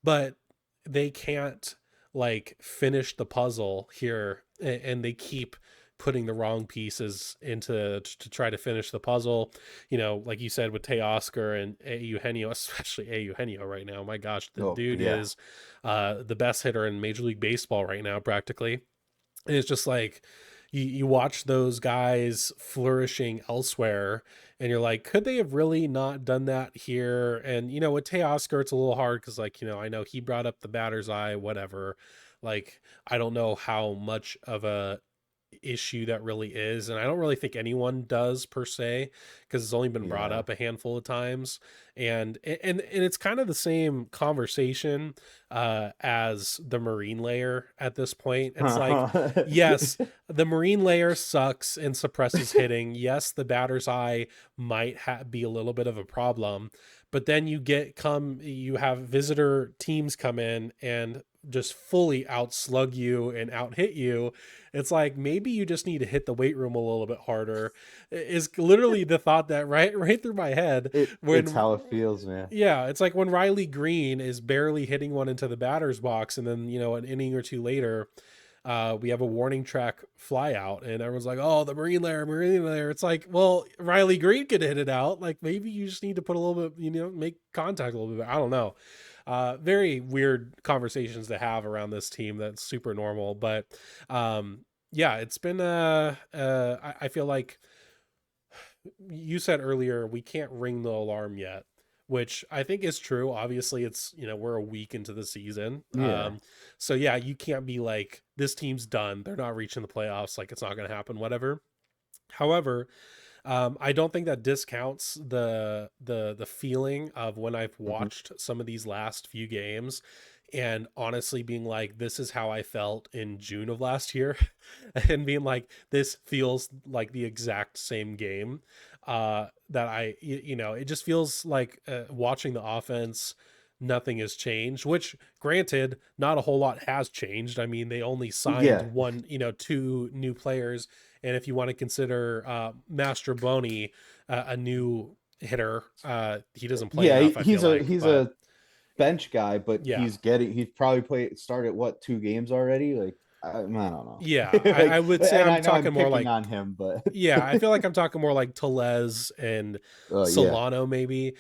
but they can't like finish the puzzle here, and they keep putting the wrong pieces into to try to finish the puzzle. Like you said with Teoscar and Eugenio, especially Eugenio right now. My gosh, the Oh dude yeah. is the best hitter in Major League Baseball right now, practically. And it's just like you watch those guys flourishing elsewhere, and you're like, could they have really not done that here? And with Teoscar, it's a little hard because, like, I know he brought up the batter's eye, whatever. Like, I don't know how much of a issue that really is, and I don't really think anyone does per se, because it's only been brought Yeah. up a handful of times. And it's kind of the same conversation as the marine layer at this point. It's like, yes, the marine layer sucks and suppresses hitting. Yes, the batter's eye might be a little bit of a problem, but then you have visitor teams come in and just fully outslug you and out hit you. It's like maybe you just need to hit the weight room a little bit harder. Is literally the thought that right through my head it's when how it feels, man. yeah, it's like when Riley Green is barely hitting one into the batter's box, and then an inning or two later, we have a warning track fly out, and everyone's like, "Oh, the marine layer." It's like, well, Riley Green could hit it out. Like maybe you just need to put a little bit, make contact a little bit. I don't know. Very weird conversations to have around this team. That's super normal, but yeah, it's been. I feel like you said earlier we can't ring the alarm yet, which I think is true. Obviously, it's we're a week into the season. Yeah. So yeah, you can't be like this team's done. They're not reaching the playoffs. Like it's not going to happen. Whatever. However, I don't think that discounts the feeling of when I've Mhm. watched some of these last few games. and honestly being like, this is how I felt in June of last year, and being like, this feels like the exact same game. That it just feels like watching the offense, nothing has changed, which granted, not a whole lot has changed. I mean, they only signed Yeah, one, two new players. And if you want to consider Master Boney a new hitter, he doesn't play yeah, enough, I feel like. he's But a bench guy, but yeah, he's probably started what, 2 games already? Like I don't know. yeah, I Like, would say and I'm I know I'm talking more picking like, on him, but yeah, I feel like I'm talking more like Telez and yeah. Solano maybe.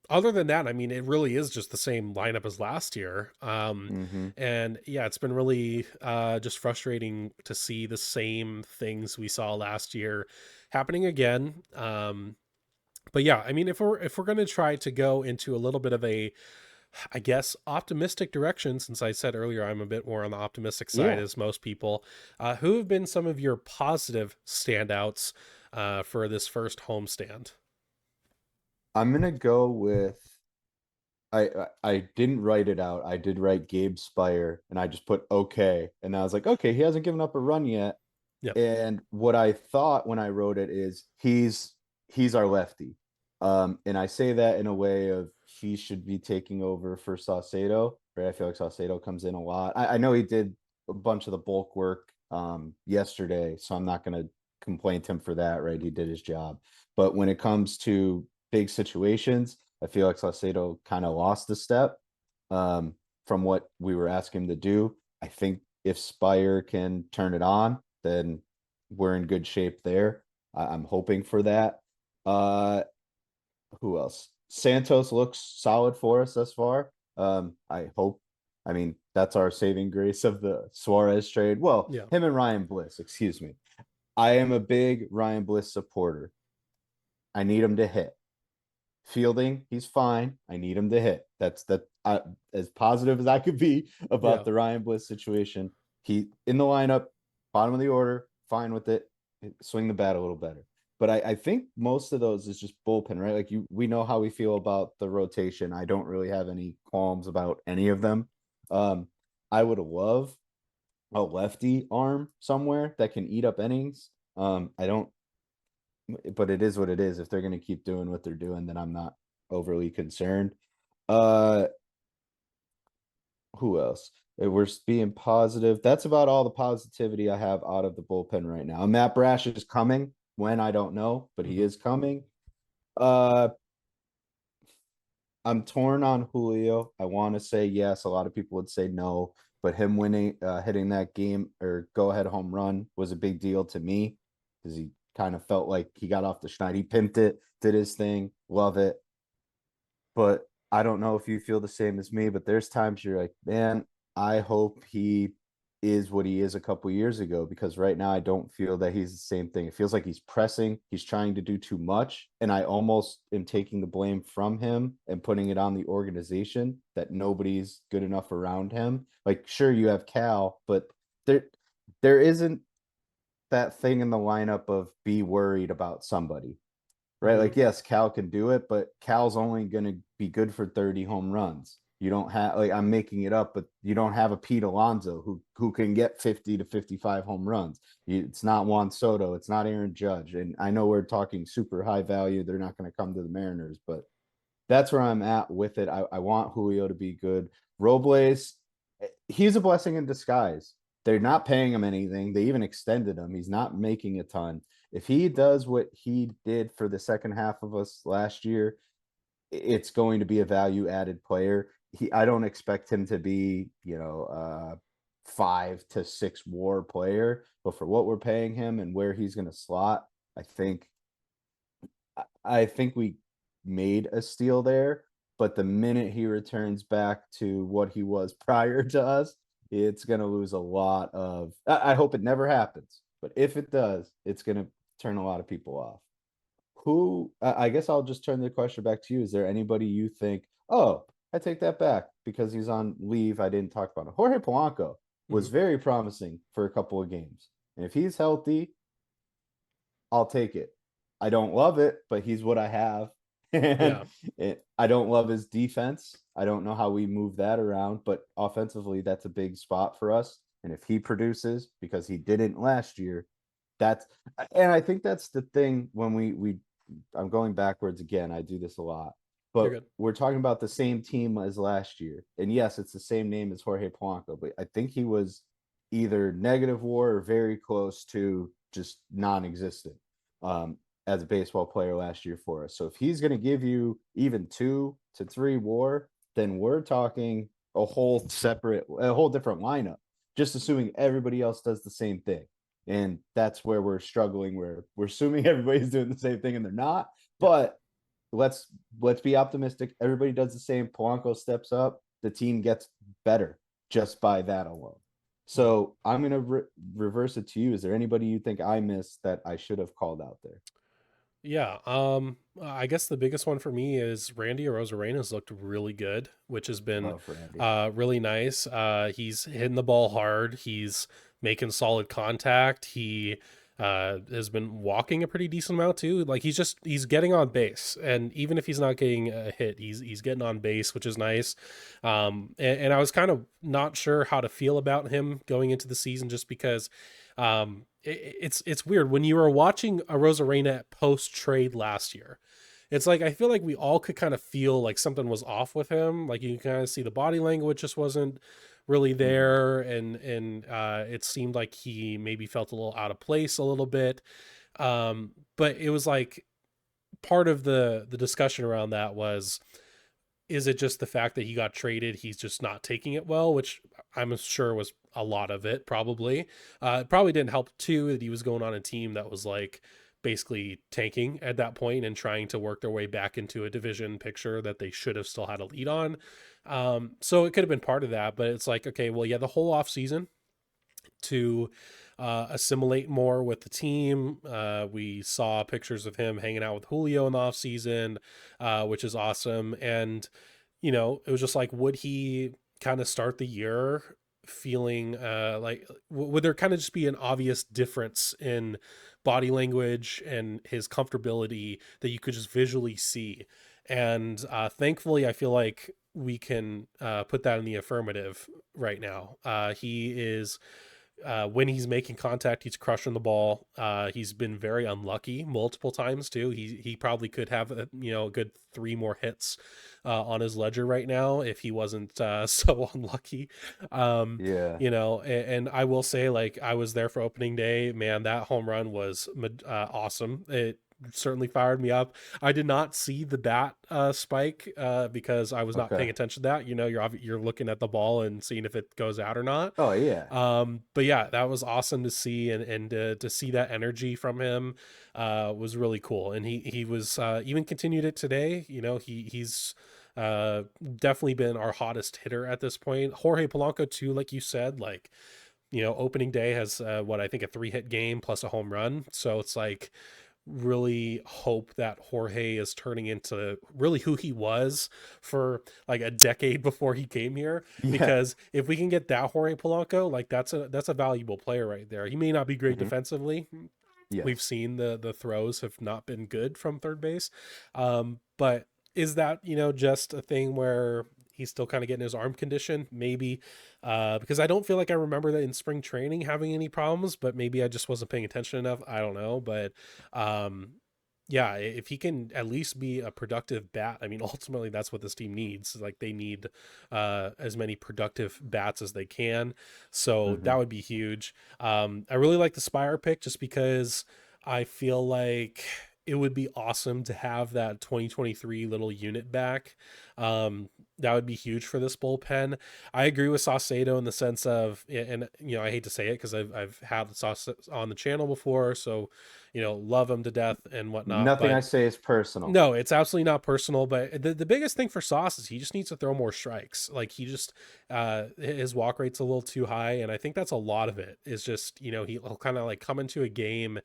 Other than that, I mean, it really is just the same lineup as last year. Hmm. And yeah, it's been really just frustrating to see the same things we saw last year happening again. But yeah, I mean, if we're going to try to go into a little bit of a, I guess, optimistic direction, since I said earlier I'm a bit more on the optimistic side Yeah. as most people, who have been some of your positive standouts for this first homestand? I'm gonna go with I didn't write it out. I did write Gabe Spire and I just put okay. And I was like, okay, he hasn't given up a run yet. Yep. And what I thought when I wrote it is he's our lefty. And I say that in a way of he should be taking over for Saucedo, right? I feel like Saucedo comes in a lot. I know he did a bunch of the bulk work yesterday, so I'm not gonna complain to him for that, right? He did his job. But when it comes to big situations, I feel like Saucedo kind of lost a step from what we were asking him to do. I think if Spire can turn it on, then we're in good shape there. I'm hoping for that. Uh, who else? Santos looks solid for us thus far. I hope. I mean, that's our saving grace of the Suarez trade. Well, Yeah. him and Ryan Bliss, excuse me. I am a big Ryan Bliss supporter. I need him to hit. Fielding, he's fine. I need him to hit. That's as positive as I could be about Yeah. the Ryan Bliss situation. He in the lineup, bottom of the order, fine with it. Swing the bat a little better. But I think most of those is just bullpen, right? Like we know how we feel about the rotation. I don't really have any qualms about any of them. I would love a lefty arm somewhere that can eat up innings. I don't, but it is what it is. If they're going to keep doing what they're doing, then I'm not overly concerned. Uh, who else? We're being positive. That's about all the positivity I have out of the bullpen right now. Matt Brash is coming when I don't know, but he Hmm. is coming. Uh, I'm torn on Julio. I want to say yes. A lot of people would say no, but him winning, hitting that game or go ahead home run was a big deal to me because he kind of felt like he got off the schneid. He pimped it, did his thing, love it. But I don't know if you feel the same as me, but there's times you're like, man, I hope he is what he is a couple years ago because right now I don't feel that he's the same thing. It feels like he's pressing, he's trying to do too much, and I almost am taking the blame from him and putting it on the organization that nobody's good enough around him. Like sure you have Cal, but there isn't that thing in the lineup of be worried about somebody, right? Hmm. Like, yes, Cal can do it, but Cal's only going to be good for 30 home runs. You don't have like I'm making it up, but you don't have a Pete Alonso who can get 50 to 55 home runs. It's not Juan Soto, it's not Aaron Judge, and I know we're talking super high value. They're not going to come to the Mariners, but that's where I'm at with it. I want Julio to be good. Robles, he's a blessing in disguise. They're not paying him anything. They even extended him. He's not making a ton. If he does what he did for the second half of us last year, it's going to be a value added player. I don't expect him to be, 5 to 6 WAR player, but for what we're paying him and where he's going to slot, I think I think we made a steal there, but the minute he returns back to what he was prior to us, it's going to lose a lot of. I hope it never happens, but if it does, it's going to turn a lot of people off. I guess I'll just turn the question back to you. Is there anybody you think, oh, I take that back because he's on leave? I didn't talk about it. Jorge Polanco Hmm. was very promising for a couple of games. And if he's healthy, I'll take it. I don't love it, but he's what I have. And Yeah, I don't love his defense. I don't know how we move that around, but offensively, that's a big spot for us. And if he produces, because he didn't last year, that's and I think that's the thing when we I'm going backwards again. I do this a lot, you're but good. we're talking about the same team as last year. And yes, it's the same name as Jorge Polanco, but I think he was either negative war or very close to just non-existent um, as a baseball player last year for us. So if he's going to give you even 2 to 3 war, then we're talking a whole different lineup. Just assuming everybody else does the same thing, and that's where we're struggling. Where we're assuming everybody's doing the same thing and they're not. Yeah. But let's let's be optimistic. Everybody does the same. Polanco steps up. The team gets better just by that alone. Mhm. So I'm gonna reverse it to you. Is there anybody you think I missed that I should have called out there? Yeah, I guess the biggest one for me is Randy Arozarena's looked really good, which has been Love Randy. really nice. He's hitting the ball hard. He's making solid contact. He has been walking a pretty decent amount too. Like he's getting on base, and even if he's not getting a hit, he's getting on base, which is nice. And I was kind of not sure how to feel about him going into the season, just because it's weird when you were watching a Rosarena post trade last year. It's like I feel like we all could kind of feel like something was off with him. Like you can kind of see the body language just wasn't really Mm-hmm. there, and it seemed like he maybe felt a little out of place a little bit. But it was like part of the discussion around that was, is it just the fact that he got traded? He's just not taking it well, which I'm sure was a lot of it, probably. It probably didn't help, too, that he was going on a team that was like basically tanking at that point and trying to work their way back into a division picture that they should have still had a lead on. So it could have been part of that, but it's like, okay, well, yeah, the whole off season to assimilate more with the team. We saw pictures of him hanging out with Julio in the offseason, which is awesome. And, it was just like, would he kind of start the year feeling like, would there kind of just be an obvious difference in body language and his comfortability that you could just visually see? And thankfully, I feel like we can put that in the affirmative right now. He is when he's making contact, he's crushing the ball. He's been very unlucky multiple times too. He probably could have a good 3 more hits on his ledger right now if he wasn't so unlucky. Um, Yeah. and I will say, like, I was there for opening day. Man, that home run was awesome. It certainly fired me up. I did not see the bat spike because I was not Okay. paying attention to that. You're looking at the ball and seeing if it goes out or not. Oh yeah. But yeah, that was awesome to see, and to see that energy from him was really cool. And he was even continued it today. He's definitely been our hottest hitter at this point. Jorge Polanco too, like you said, like opening day has what I think a 3-hit game plus a home run. So it's like really hope that Jorge is turning into really who he was for like a decade before he came here. Yeah. Because if we can get that Jorge Polanco, like that's a valuable player right there. He may not be great Hmm. defensively. We've Yes. seen the throws have not been good from third base. But is that, just a thing where he's still kind of getting his arm condition? Maybe. Because I don't feel like I remember that in spring training having any problems, but maybe I just wasn't paying attention enough. I don't know. But um, yeah, if he can at least be a productive bat, I mean, ultimately that's what this team needs. Like they need as many productive bats as they can. So that Hmm. would be huge. I really like the Spire pick just because I feel like it would be awesome to have that 2023 little unit back. That would be huge for this bullpen. I agree with Saucedo in the sense of, and I hate to say it because I've had Sauce on the channel before, so love him to death and whatnot. Nothing I But say is personal. no, it's absolutely not personal, but the biggest thing for Sauce is he just needs to throw more strikes. Like he just his walk rate's a little too high, and I think that's a lot of it. Is just he'll kind of like come into a game,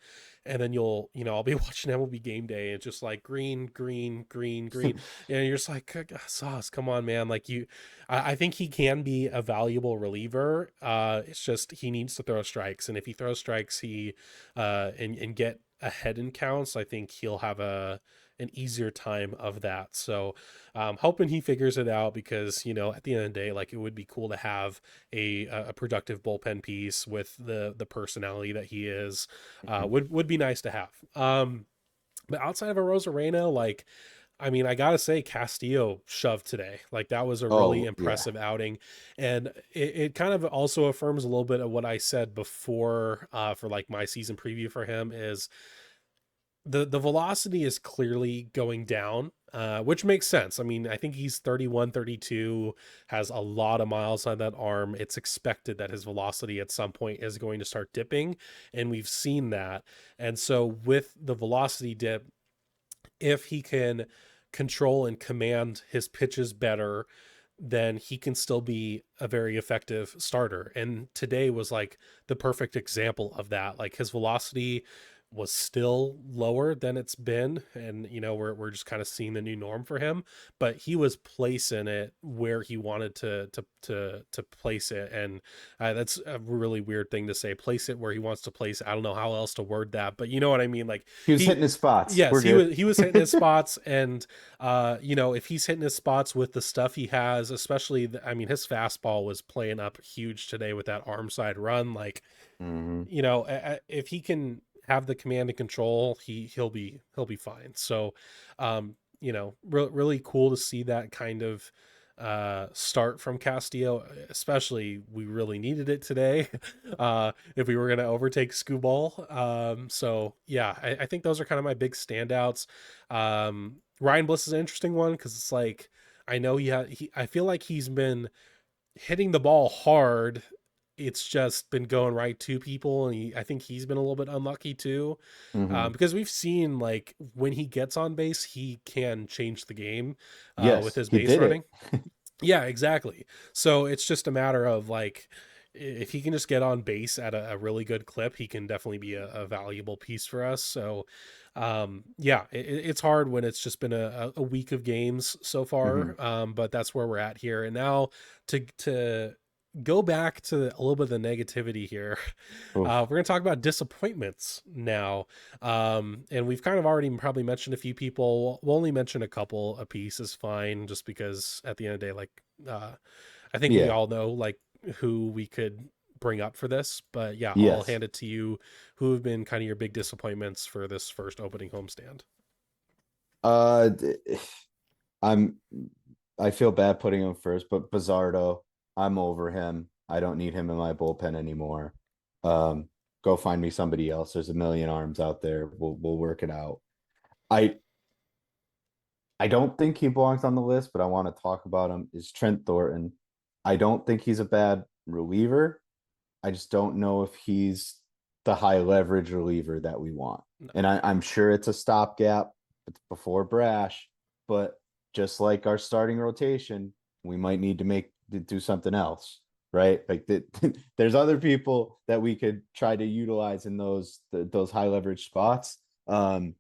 and then I'll be watching MLB Game Day and it's just like green, green, green, green, and you're just like Sauce, come on, man. Like I think he can be a valuable reliever. It's just he needs to throw strikes, and if he throws strikes, and get ahead in counts, I think he'll have an easier time of that. So hoping he figures it out, because at the end of the day, like, it would be cool to have a productive bullpen piece with the personality that he is. Mhm. Would be nice to have. But outside of a Rosarena, like, I mean, I gotta say, Castillo shoved today. Like, that was a really Oh yeah. impressive outing, and it kind of also affirms a little bit of what I said before, for like my season preview for him, is the velocity is clearly going down, which makes sense. I mean, I think he's 31, 32, has a lot of miles on that arm. It's expected that his velocity at some point is going to start dipping, and we've seen that. And so with the velocity dip, if he can control and command his pitches better, then he can still be a very effective starter. And today was like the perfect example of that. Like, his velocity was still lower than it's been, and we're just kind of seeing the new norm for him, but he was placing it where he wanted to place it. And that's a really weird thing to say, place it where he wants to place it. I don't know how else to word that, but you know what I mean. Like, He was he hitting his spots. yes, We're he good. was hitting his spots. And if he's hitting his spots with the stuff he has, especially I mean, his fastball was playing up huge today with that arm side run. Like, Hmm. if he can have the command and control, he'll be fine. So really cool to see that kind of start from Castillo. Especially, we really needed it today, if we were going to overtake Scooball. So yeah, I think those are kind of my big standouts. Ryan Bliss is an interesting one, because it's like, I know I feel like he's been hitting the ball hard. It's just been going right to people, and I think he's been a little bit unlucky too, Hmm. because we've seen, like, when he gets on base, he can change the game with Yes, his he base did it. running. Yeah, exactly. So it's just a matter of, like, if he can just get on base at a really good clip, he can definitely be a valuable piece for us. So, yeah, it's hard when it's just been a week of games so Hmm. far, but that's where we're at here. And now, to go back to a little bit of the negativity here, Oof. we're going to talk about disappointments now. And we've kind of already probably mentioned a few people. We'll only mention a couple a piece is fine, just because at the end of the day, like, I think we Yeah. all know, like, who we could bring up for this. But yeah, I'll Yes. hand it to you. Who have been kind of your big disappointments for this first opening homestand? Uh, d- I'm. I feel bad putting him first, but Bizardo, I'm over him. I don't need him in my bullpen anymore. Um, Go find me somebody else. There's a million arms out there. We'll work it out. I I don't think he belongs on the list, but I want to talk about him. Is Trent Thornton? I don't think he's a bad reliever. I just don't know if he's the high leverage reliever that we want. No. And I'm sure it's a stopgap before Brash, but just like our starting rotation, we might need to do something else, right? Like there's other people that we could try to utilize in those high leverage spots. And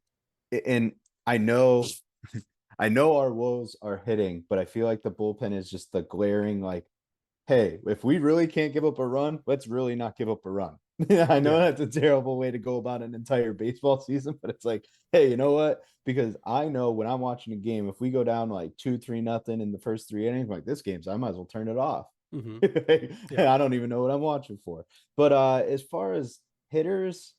I know I know our woes are hitting, but I feel like the bullpen is just the glaring, like, hey, if we really can't give up a run, let's really not give up a run. I know Yeah. that's a terrible way to go about an entire baseball season, but it's like, hey, you know what? Because I know when I'm watching a game, if we go down like 2-3-0 in the first 3 innings, I'm like, this game's, I might as well turn it off. Hmm. And Yeah. I don't even know what I'm watching for. But as far as hitters,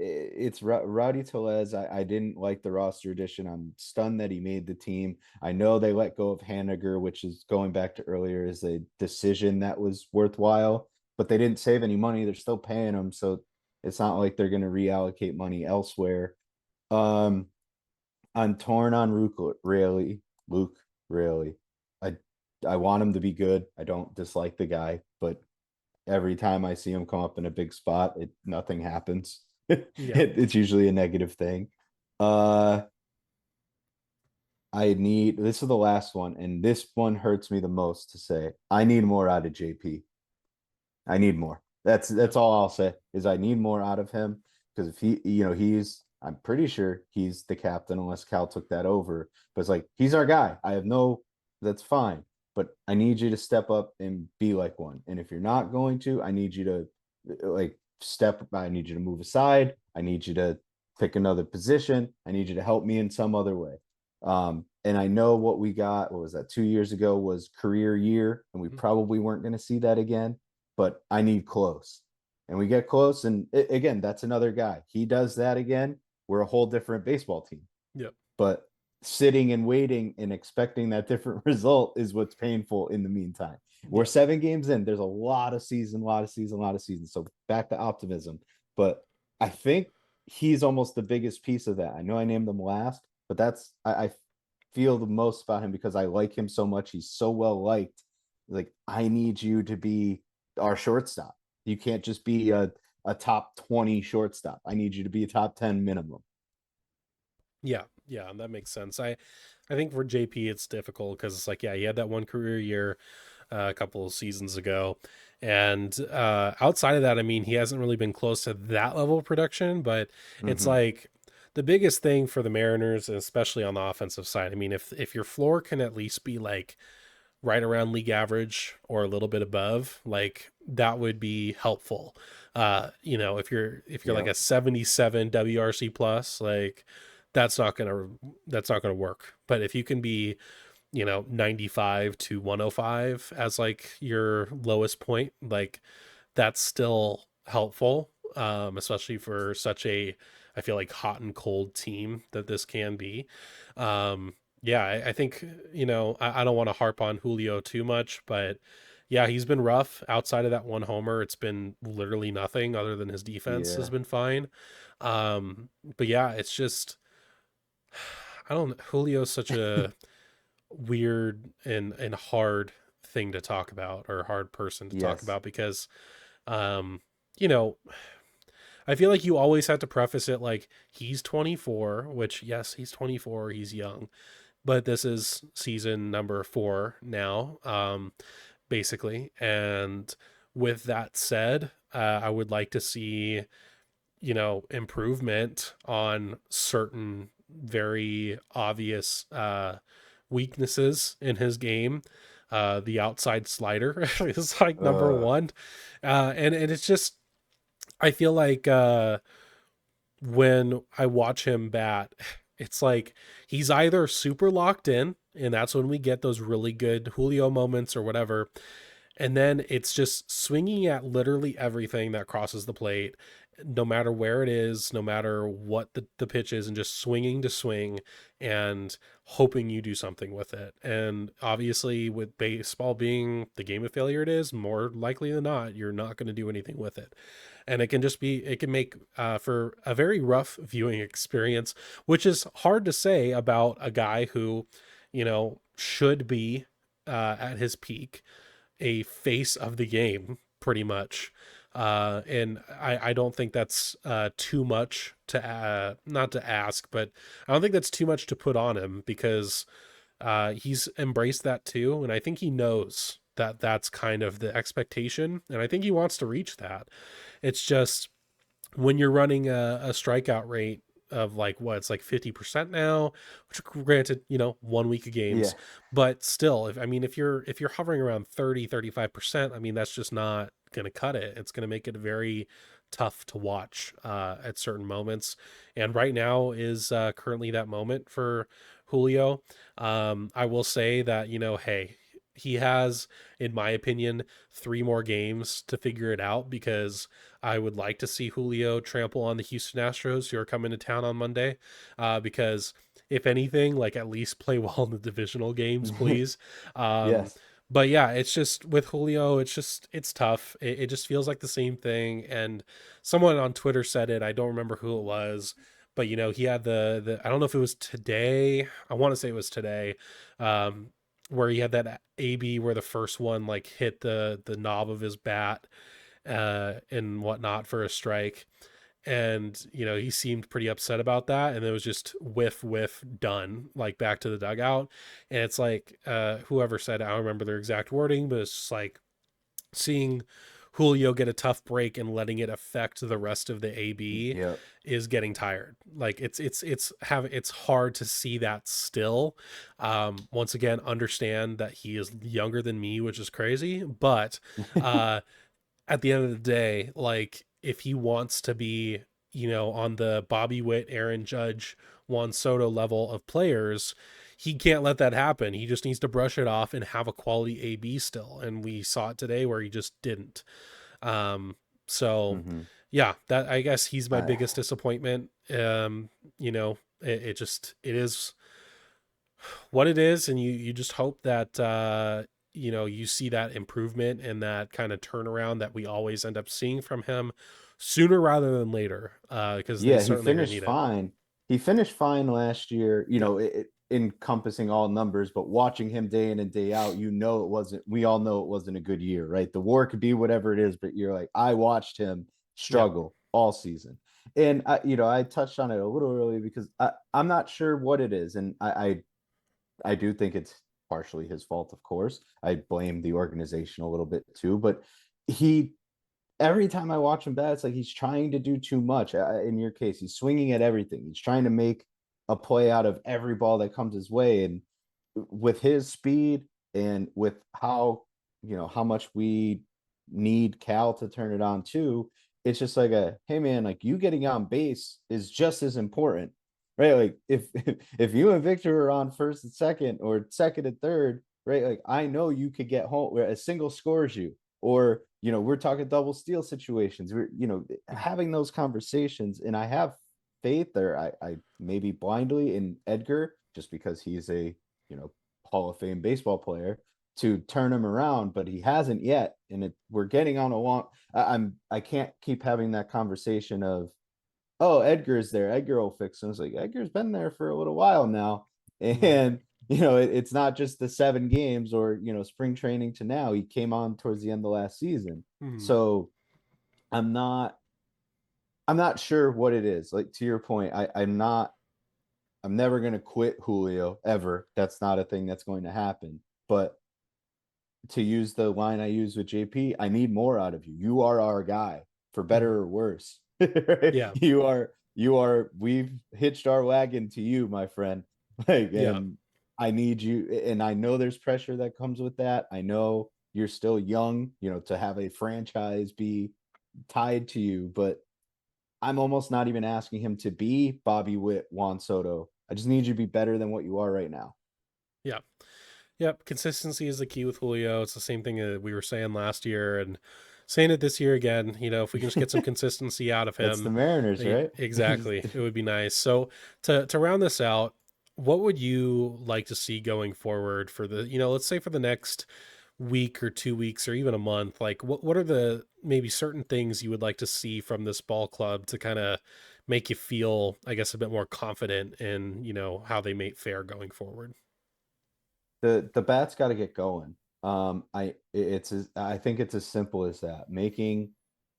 it's Rowdy Tellez. I didn't like the roster addition. I'm stunned that he made the team. I know they let go of Haniger, which is going back to earlier, is a decision that was worthwhile, but they didn't save any money. They're still paying them, so it's not like they're going to reallocate money elsewhere. Um, I'm torn on Luke Raley. I I want him to be good. I don't dislike the guy, but every time I see him come up in a big spot, nothing happens. Yeah. It's usually a negative thing. Uh I need this is the last one, and this one hurts me the most to say. I need more out of JP. I need more. Yeah. That's all I'll say is I need more out of him because if I'm pretty sure he's the captain unless Cal took that over. But it's like he's our guy. That's fine. But I need you to step up and be like one. And if you're not going to, I need you to like I need you to move aside. I need you to pick another position. I need you to help me in some other way. And I know what we got, what was that, 2 years ago was career year, and we Mhm. probably weren't going to see that again, but I need close. And we get close. And again, that's another guy. He does that again. We're a whole different baseball team. Yep. But sitting and waiting and expecting that different result is what's painful in the meantime. We're Yep. 7 games in. There's a lot of season, a lot of season, a lot of season. So back to optimism. But I think he's almost the biggest piece of that. I know I named him last, but I feel the most about him because I like him so much. He's so well liked. Like, I need you to be our shortstop. You can't just be a top 20 shortstop. I need you to be a top 10 minimum. Yeah. Yeah. That makes sense. I think for JP, it's difficult because it's like, yeah, he had that one career year a couple of seasons ago. And outside of that, I mean, he hasn't really been close to that level of production, but it's Mm-hmm. like the biggest thing for the Mariners, especially on the offensive side. I mean, if your floor can at least be like right around league average or a little bit above, like that would be helpful. If you're like Yep. a 77 WRC plus, like that's not gonna that's not gonna work. But if you can be 95 to 105 as like your lowest point, like that's still helpful, especially for such a, I feel like, hot and cold team that this can be. Yeah, I think, I don't want to harp on Julio too much, but yeah, he's been rough outside of that one homer. It's been literally nothing other than his defense has Yeah. been fine. Um, but yeah, it's just, I don't, Julio's such a weird and hard thing to talk about, or hard person to talk Yes. about, because um you know I feel like you always have to preface it like he's 24, which yes, he's 24, he's young, but this is season number 4 now, basically. And with that said, I would like to see improvement on certain very obvious weaknesses in his game. The outside slider is like number Uh, one, and it's just, I feel like when I watch him bat, it's like he's either super locked in, and that's when we get those really good Julio moments or whatever, and then it's just swinging at literally everything that crosses the plate, no matter where it is, no matter what the pitch is, and just swinging to swing and hoping you do something with it. And obviously, with baseball being the game of failure, it is more likely than not, you're not going to do anything with it. And it can make for a very rough viewing experience, which is hard to say about a guy who, should be at his peak, a face of the game pretty much. And I don't think that's too much to not to ask, but I don't think that's too much to put on him, because he's embraced that too, and I think he knows that that's kind of the expectation, and I think he wants to reach that. It's just when you're running a strikeout rate of like what, it's like 50% now, which granted, 1 week of games, yeah. but still, if you're hovering around 30-35%, I mean, that's just not going to cut it. It's going to make it very tough to watch at certain moments. And right now is currently that moment for Julio. I will say that, hey, he has, in my opinion, 3 more games to figure it out, because I would like to see Julio trample on the Houston Astros, who are coming to town on Monday. Because if anything, like, at least play well in the divisional games, please. Um, Yes. but yeah, it's just with Julio, it's tough. It just feels like the same thing. And someone on Twitter said it. I don't remember who it was, but he had the I don't know if it was today. I want to say it was today. Um, where he had that AB where the first one like hit the knob of his bat and whatnot for a strike. And he seemed pretty upset about that, and it was just whiff done, like back to the dugout. And it's like whoever said it, I don't remember their exact wording, but it's just like seeing Julio get a tough break and letting it affect the rest of the AB Yep. is getting tired. Like it's hard to see that still. Once again, understand that he is younger than me, which is crazy, but uh at the end of the day, like, if he wants to be on the Bobby Witt, Aaron Judge, Juan Soto level of players, he can't let that happen. He just needs to brush it off and have a quality AB still. And we saw it today where he just didn't. Um, so Mm-hmm. yeah, that I guess he's my I, biggest disappointment. It is what it is, and you just hope that you see that improvement and that kind of turnaround that we always end up seeing from him sooner rather than later, because they Yeah, he certainly are going to finished need it. fine. He finished fine last year, Yeah, encompassing all numbers, but watching him day in and day out, it wasn't, we all know it wasn't a good year, right? The war could be whatever it is, but you're like, I watched him yeah, struggle all season. And I touched on it a little earlier because I'm not sure what it is. And I do think it's partially his fault, of course. I blame the organization a little bit too, but he every time I watch him bat, it's like he's trying to do too much. In your case, he's swinging at everything. He's trying to make a play out of every ball that comes his way. And with his speed and with how much we need Cal to turn it on too, it's just like hey man, like you getting on base is just as important, right? Like if if you and Victor are on first and second or second and third, right? Like I know you could get home where a single scores you, or we're talking double steal situations. We're mhm, having those conversations, and I have faith there. I maybe blindly in Edgar just because he's a Hall of Fame baseball player to turn him around, but he hasn't yet. And we're getting on a long. I can't keep having that conversation of, oh, Edgar's there. Edgar will fix him. It's like Edgar's been there for a little while now, mhm, and it's not just the 7 games or spring training to now. He came on towards the end of last season, mhm. so I'm not. I'm not sure what it is. Like to your point, I'm not. I'm never going to quit Julio ever. That's not a thing that's going to happen. But to use the line I use with JP, I need more out of you. You are our guy, for better Mhm. or worse. Right? Yeah, You are we've hitched our wagon to you, my friend. Like, yeah, and I need you, and I know there's pressure that comes with that. I know you're still young, to have a franchise be tied to you, but I'm almost not even asking him to be Bobby Witt, Juan Soto. I just need you to be better than what you are right now. yeah. Yep, consistency is the key with Julio. It's the same thing that we were saying last year and saying it this year again. If we can just get some consistency out of That's the him, Mariners, right? exactly, it would be nice. So to round this out, what would you like to see going forward for let's say for the next week or 2 weeks or even a month? Like what are the maybe certain things you would like to see from this ball club to kind of make you feel, I guess, a bit more confident in, how they may fare going forward? The bat's got to get going. I think it's as simple as that. Making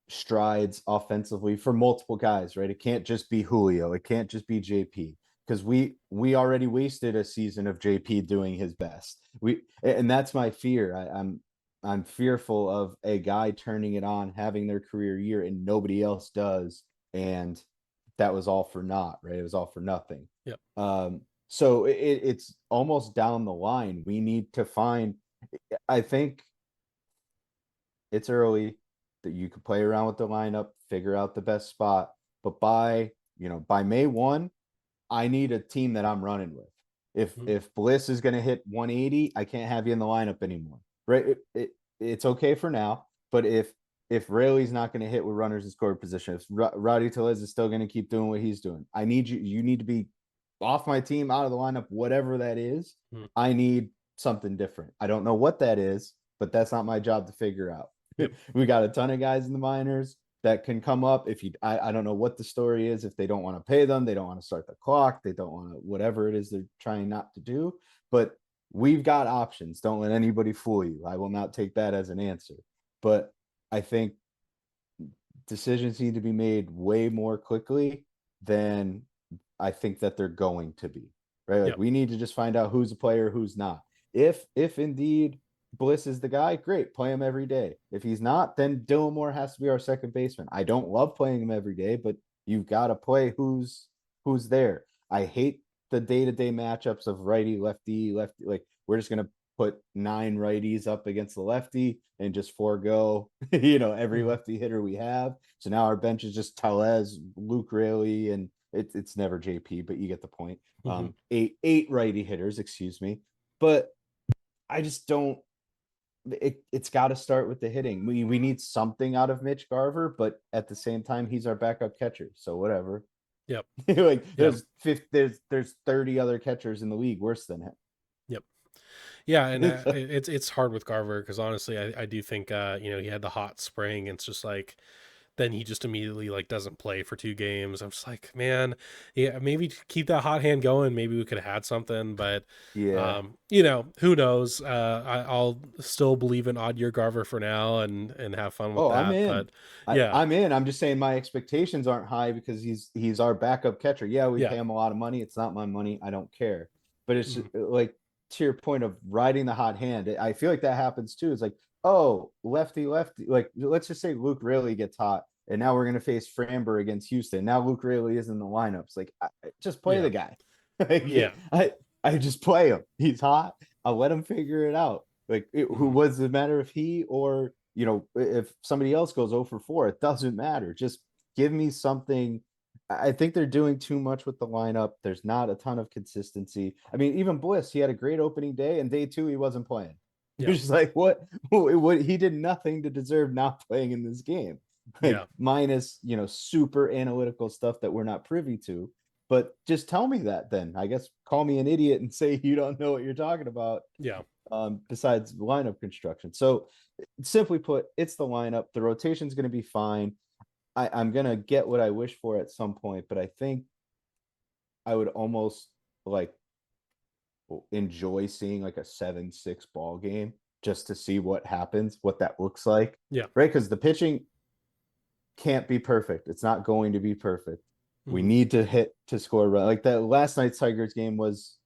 strides offensively for multiple guys, right? It can't just be Julio. It can't just be JP because we already wasted a season of JP doing his best. And that's my fear. I'm fearful of a guy turning it on, having their career year, and nobody else does, and that was all for naught, right? It was all for nothing. Yep. So it's almost down the line. We need to find. I think it's early that you could play around with the lineup, figure out the best spot. But by May 1, I need a team that I'm running with. If Mhm. if Bliss is going to hit 180, I can't have you in the lineup anymore. Right? It's okay for now, but if Rayleigh's not going to hit with runners in scoring position, if Roddy Telez is still going to keep doing what he's doing, I need you. You need to be off my team, out of the lineup, whatever that is. Mhm. I need something different. I don't know what that is, but that's not my job to figure out. Yep. We got a ton of guys in the minors that can come up if you I don't know what the story is. If they don't want to pay them, they don't want to start the clock, they don't want to, whatever it is they're trying not to do. But we've got options. Don't let anybody fool you. I will not take that as an answer. But I think decisions need to be made way more quickly than I think that they're going to be. Right? Like Yep. we need to just find out who's a player, who's not. If indeed Bliss is the guy, great, play him every day. If he's not, then Dylan Moore has to be our second baseman. I don't love playing him every day, but you've got to play who's there. I hate the day-to-day matchups of righty, lefty, lefty. Like we're just gonna put 9 righties up against the lefty and just forego, every Mhm. lefty hitter we have. So now our bench is just Tellez, Luke Raley, and it's never JP, but you get the point. Mhm. Eight righty hitters, excuse me. But I just don't. It's got to start with the hitting. We need something out of Mitch Garver, but at the same time, he's our backup catcher. So whatever. Yep. Like Yep. there's 30 other catchers in the league worse than Yep. Yeah, and him. it's hard with Garver because honestly, I do think he had the hot spring. And it's just like then he just immediately like doesn't play for 2 games. I'm just like, man, yeah, maybe keep that hot hand going. Maybe we could have had something, but Yeah. who knows? I'll still believe in odd year Garver for now and have fun with Oh, I'm that. in. But yeah, I'm in. I'm just saying my expectations aren't high because he's our backup catcher. Yeah, we yeah, pay him a lot of money. It's not my money. I don't care. But it's mhm, like to your point of riding the hot hand. I feel like that happens too. It's like, oh, lefty, lefty. Like let's just say Luke really gets hot, and now we're gonna face Framber against Houston. Now Luke really is in the lineups. Like, just play yeah, the guy. Like, yeah, I just play him. He's hot. I'll let him figure it out. Like, who mhm, was the matter if he or if somebody else goes 0 for 4, it doesn't matter. Just give me something. I think they're doing too much with the lineup. There's not a ton of consistency. I mean, even Bliss, he had a great opening day, and day 2 he wasn't playing. yeah, You're just like, what? He did nothing to deserve not playing in this game. Like yeah, minus, super analytical stuff that we're not privy to. But just tell me that then. I guess call me an idiot and say you don't know what you're talking about. yeah, Besides lineup construction. So simply put, it's the lineup. The rotation's going to be fine. I'm going to get what I wish for at some point, but I think I would almost like enjoy seeing like a 7-6 ball game just to see what happens, what that looks like. yeah, Right. Because the pitching can't be perfect. It's not going to be perfect. We mhm, need to hit to score run. Like that last night's Tigers game was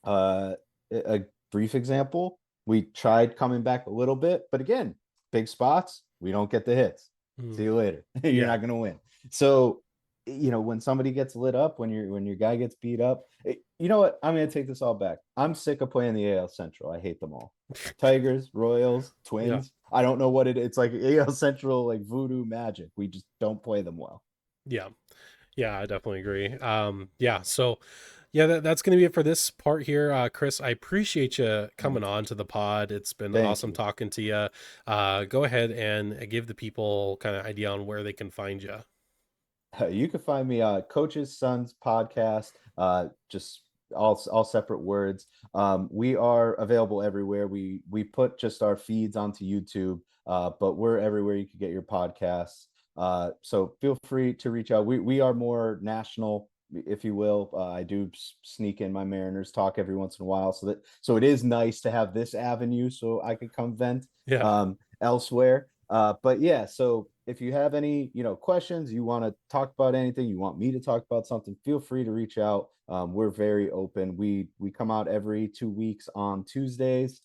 uh, a brief example. We tried coming back a little bit, but again, big spots, we don't get the hits. See mhm, you later. You're yeah, not going to win. So, when somebody gets lit up, when your guy gets beat up, you know what? I'm going to take this all back. I'm sick of playing the AL Central. I hate them all. Tigers, Royals, yeah, Twins. I don't know what it's like AL Central, like voodoo magic. We just don't play them well. yeah. Yeah, I definitely agree. Yeah, so yeah, that's gonna be it for this part here. Chris, I appreciate you coming on to the pod. It's been Thank awesome you. talking to you. Go ahead and give the people kind of idea on where they can find you. You can find me Coach's Sons podcast. Just all separate words. We are available everywhere. We put just our feeds onto YouTube, but we're everywhere you can get your podcasts. So feel free to reach out. We are more national, if you will. I do sneak in my Mariners talk every once in a while, so it is nice to have this avenue so I could come vent Yeah. elsewhere. But yeah, so if you have any, questions, you want to talk about anything, you want me to talk about something, feel free to reach out. We're very open. We come out every 2 weeks on Tuesdays.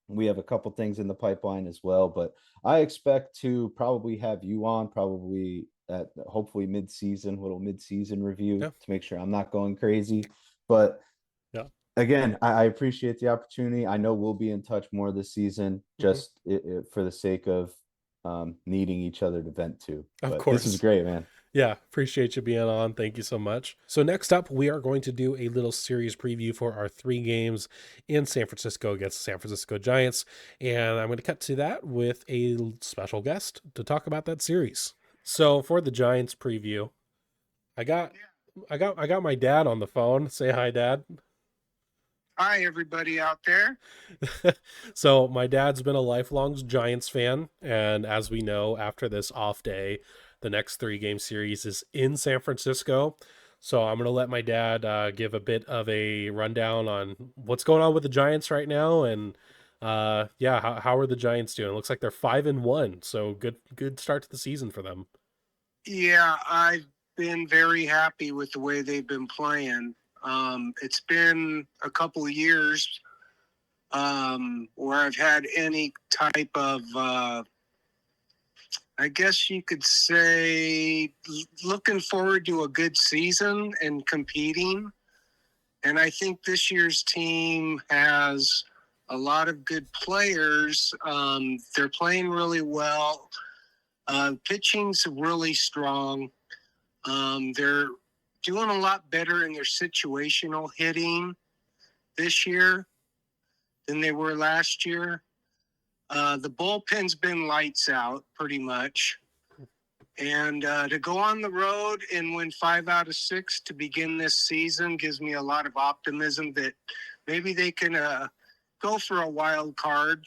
We have a couple things in the pipeline as well, but I expect to probably have you on probably at hopefully little mid-season review Yeah. to make sure I'm not going crazy. But Yeah. again, I appreciate the opportunity. I know we'll be in touch more this season, Hmm. just for the sake of needing each other to vent to. Of But this is course. great, man. Yeah, appreciate you being on. Thank you so much. So next up, we are going to do a little series preview for our 3 games in San Francisco against the San Francisco Giants, and I'm going to cut to that with a special guest to talk about that series. So for the Giants preview, I got I got my dad on the phone. Say hi, Dad. Hi, everybody out there. So my dad's been a lifelong Giants fan, and as we know, after this off day, the next 3 game series is in San Francisco. So I'm gonna let my dad give a bit of a rundown on what's going on with the Giants right now, and yeah, how are the Giants doing? It looks like they're 5-1, so good start to the season for them. Yeah, I've been very happy with the way they've been playing. It's been a couple of years where I've had any type of, I guess you could say, looking forward to a good season and competing. And I think this year's team has a lot of good players. They're playing really well. Pitching's really strong. They're doing a lot better in their situational hitting this year than they were last year. The bullpen's been lights out pretty much. And to go on the road and win 5 out of 6 to begin this season gives me a lot of optimism that maybe they can go for a wild card.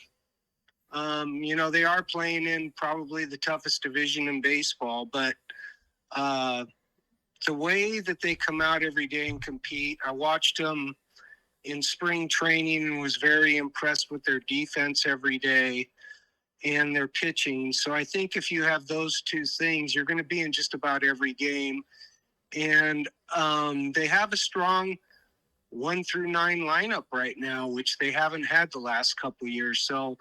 They are playing in probably the toughest division in baseball, but the way that they come out every day and compete, I watched them in spring training and was very impressed with their defense every day and their pitching. So I think if you have those two things, you're going to be in just about every game. And they have a strong 1 through 9 lineup right now, which they haven't had the last couple of years. So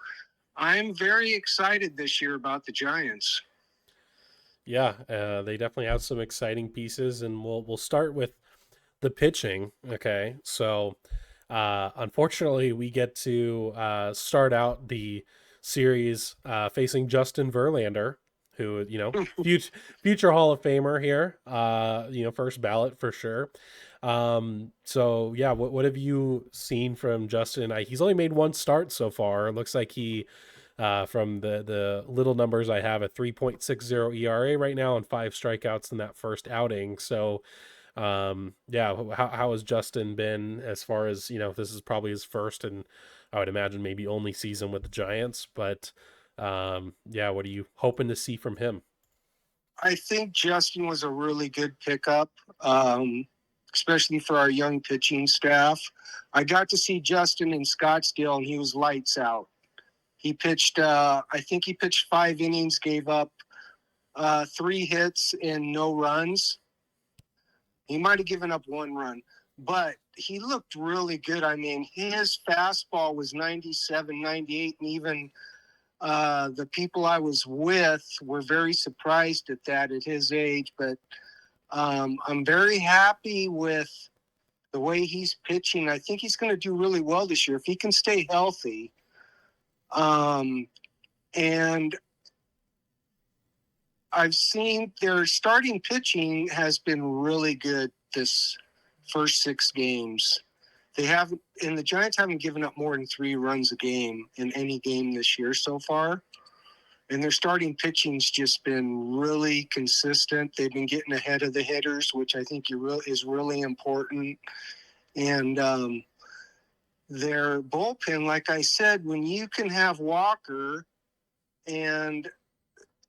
I'm very excited this year about the Giants. Yeah, they definitely have some exciting pieces, and we'll start with the pitching. Okay, so unfortunately, we get to start out the series facing Justin Verlander, who future Hall of Famer here. First ballot for sure. So yeah, what have you seen from Justin? He's only made one start so far. It looks like he from the little numbers I have, a 3.60 ERA right now and 5 strikeouts in that first outing. So yeah, how has Justin been as far as, this is probably his first and I would imagine maybe only season with the Giants, but yeah, what are you hoping to see from him? I think Justin was a really good pickup, especially for our young pitching staff. I got to see Justin in Scottsdale, and he was lights out. He pitched, I think he pitched 5 innings, gave up 3 hits and no runs. He might have given up 1 run, but he looked really good. I mean, his fastball was 97, 98, and even the people I was with were very surprised at that at his age. But I'm very happy with the way he's pitching. I think he's going to do really well this year if he can stay healthy. And I've seen their starting pitching has been really good this first 6 games. The Giants haven't given up more than 3 runs a game in any game this year so far. And their starting pitching's just been really consistent. They've been getting ahead of the hitters, which I think is really important. And their bullpen, like I said, when you can have Walker, and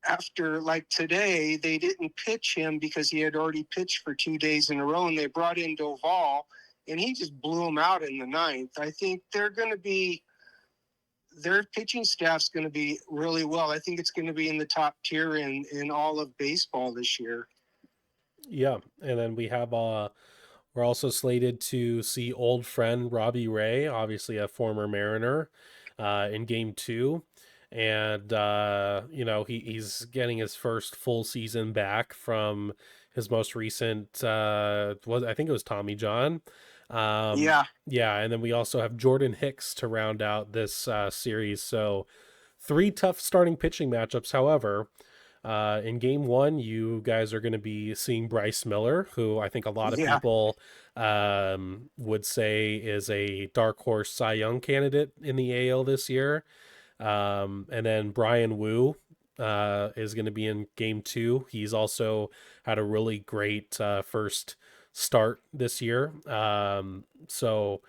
after, like today, they didn't pitch him because he had already pitched for 2 days in a row, and they brought in Doval, and he just blew him out in the 9th. I think their pitching staff's going to be really well. I think it's going to be in the top tier in all of baseball this year. Yeah, and then we're also slated to see old friend Robbie Ray, obviously a former Mariner, in Game 2. And he's getting his first full season back from his most recent I think it was Tommy John. Yeah. Yeah, and then we also have Jordan Hicks to round out this series. So 3 tough starting pitching matchups. However, in Game 1, you guys are going to be seeing Bryce Miller, who I think a lot of people would say is a dark horse Cy Young candidate in the AL this year. And then Brian Wu is going to be in Game 2. He's also had a really great first start this year. So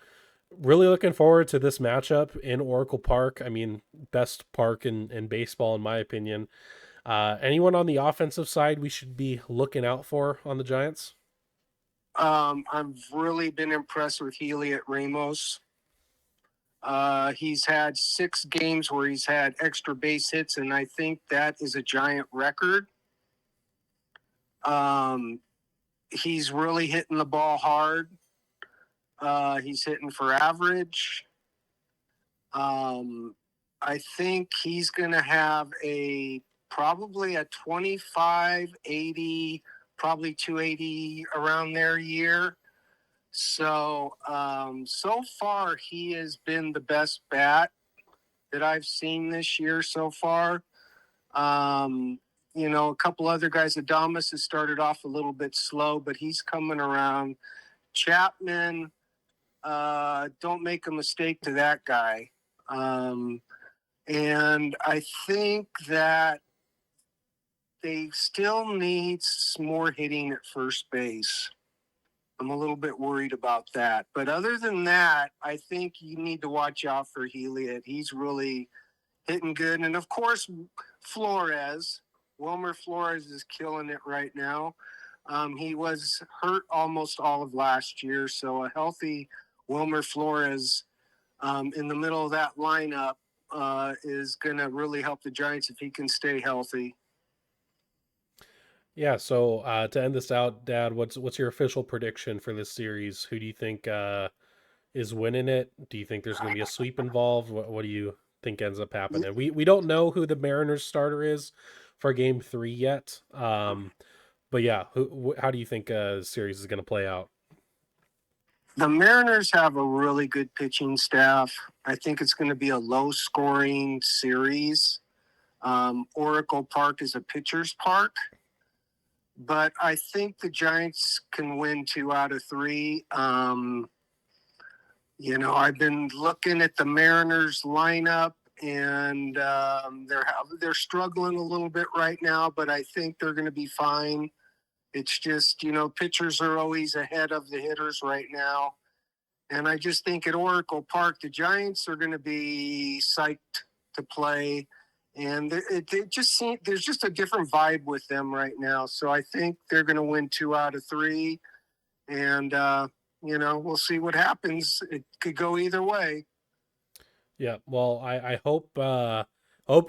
really looking forward to this matchup in Oracle Park. I mean, best park in baseball, in my opinion. Anyone on the offensive side we should be looking out for on the Giants? I've really been impressed with Heliot Ramos. He's had 6 games where he's had extra base hits, and I think that is a Giant record. He's really hitting the ball hard. He's hitting for average. I think he's going to have probably a 25, 80, probably 280 around their year. So, so far, he has been the best bat that I've seen this year so far. A couple other guys, Adamas has started off a little bit slow, but he's coming around. Chapman, don't make a mistake to that guy. And I think that they still need more hitting at first base. I'm a little bit worried about that. But other than that, I think you need to watch out for Heliot. He's really hitting good. And of course, Flores, Wilmer Flores is killing it right now. He was hurt almost all of last year. So a healthy Wilmer Flores in the middle of that lineup is going to really help the Giants if he can stay healthy. Yeah, so to end this out, Dad, what's your official prediction for this series? Who do you think is winning it? Do you think there's going to be a sweep involved? What do you think ends up happening? We don't know who the Mariners starter is for Game 3 yet. But yeah, how do you think the series is going to play out? The Mariners have a really good pitching staff. I think it's going to be a low-scoring series. Oracle Park is a pitcher's park. But I think the Giants can win 2 out of 3. I've been looking at the Mariners lineup, and they're struggling a little bit right now, but I think they're going to be fine. It's just, pitchers are always ahead of the hitters right now. And I just think at Oracle Park, the Giants are going to be psyched to play. And it just seems there's just a different vibe with them right now. So I think they're going to win 2 out of 3. And, we'll see what happens. It could go either way. Yeah, well, I hope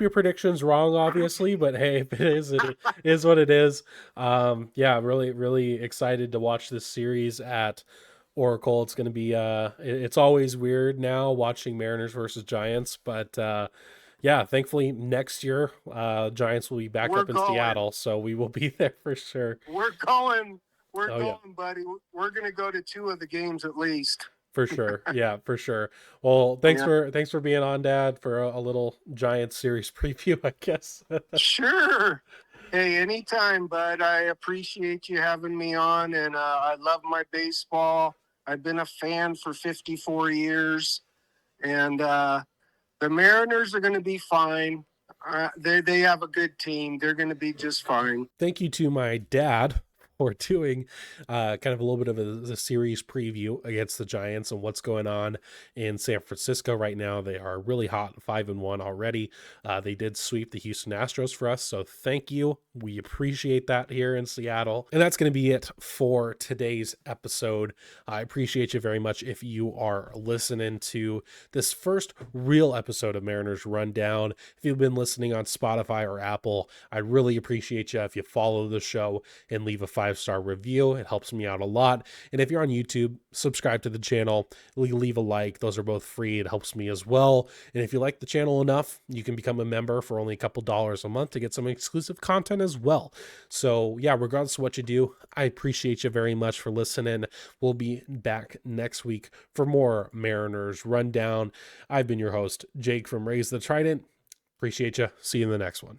your prediction's wrong, obviously, but hey, if it is what it is. Yeah, really, really excited to watch this series at Oracle. It's gonna be it's always weird now watching Mariners versus Giants, but yeah, thankfully next year, Giants will be back We're up in going. Seattle, so we will be there for sure. We're going. We're Oh going, yeah. buddy. We're going to go to 2 of the games at least. For sure. Yeah, for sure. Well, Yeah. thanks for being on, Dad, for a little Giants series preview, I guess. Sure. Hey, anytime, bud. I appreciate you having me on, and I love my baseball. I've been a fan for 54 years, and the Mariners are going to be fine. They have a good team. They're going to be just fine. Thank you to my dad for doing kind of a little bit of a series preview against the Giants and what's going on in San Francisco right now. They are really hot, 5-1 already. They did sweep the Houston Astros for us, so thank you. We appreciate that here in Seattle. And that's going to be it for today's episode. I appreciate you very much if you are listening to this first real episode of Mariners Rundown. If you've been listening on Spotify or Apple, I'd really appreciate you if you follow the show and leave a 5-star review. It helps me out a lot. And if you're on YouTube, subscribe to the channel, leave a like. Those are both free. It helps me as well. And if you like the channel enough, you can become a member for only a couple dollars a month to get some exclusive content as well. So yeah, regardless of what you do, I appreciate you very much for listening. We'll be back next week for more Mariners Rundown. I've been your host, Jake from Raise the Trident. Appreciate you. See you in the next one.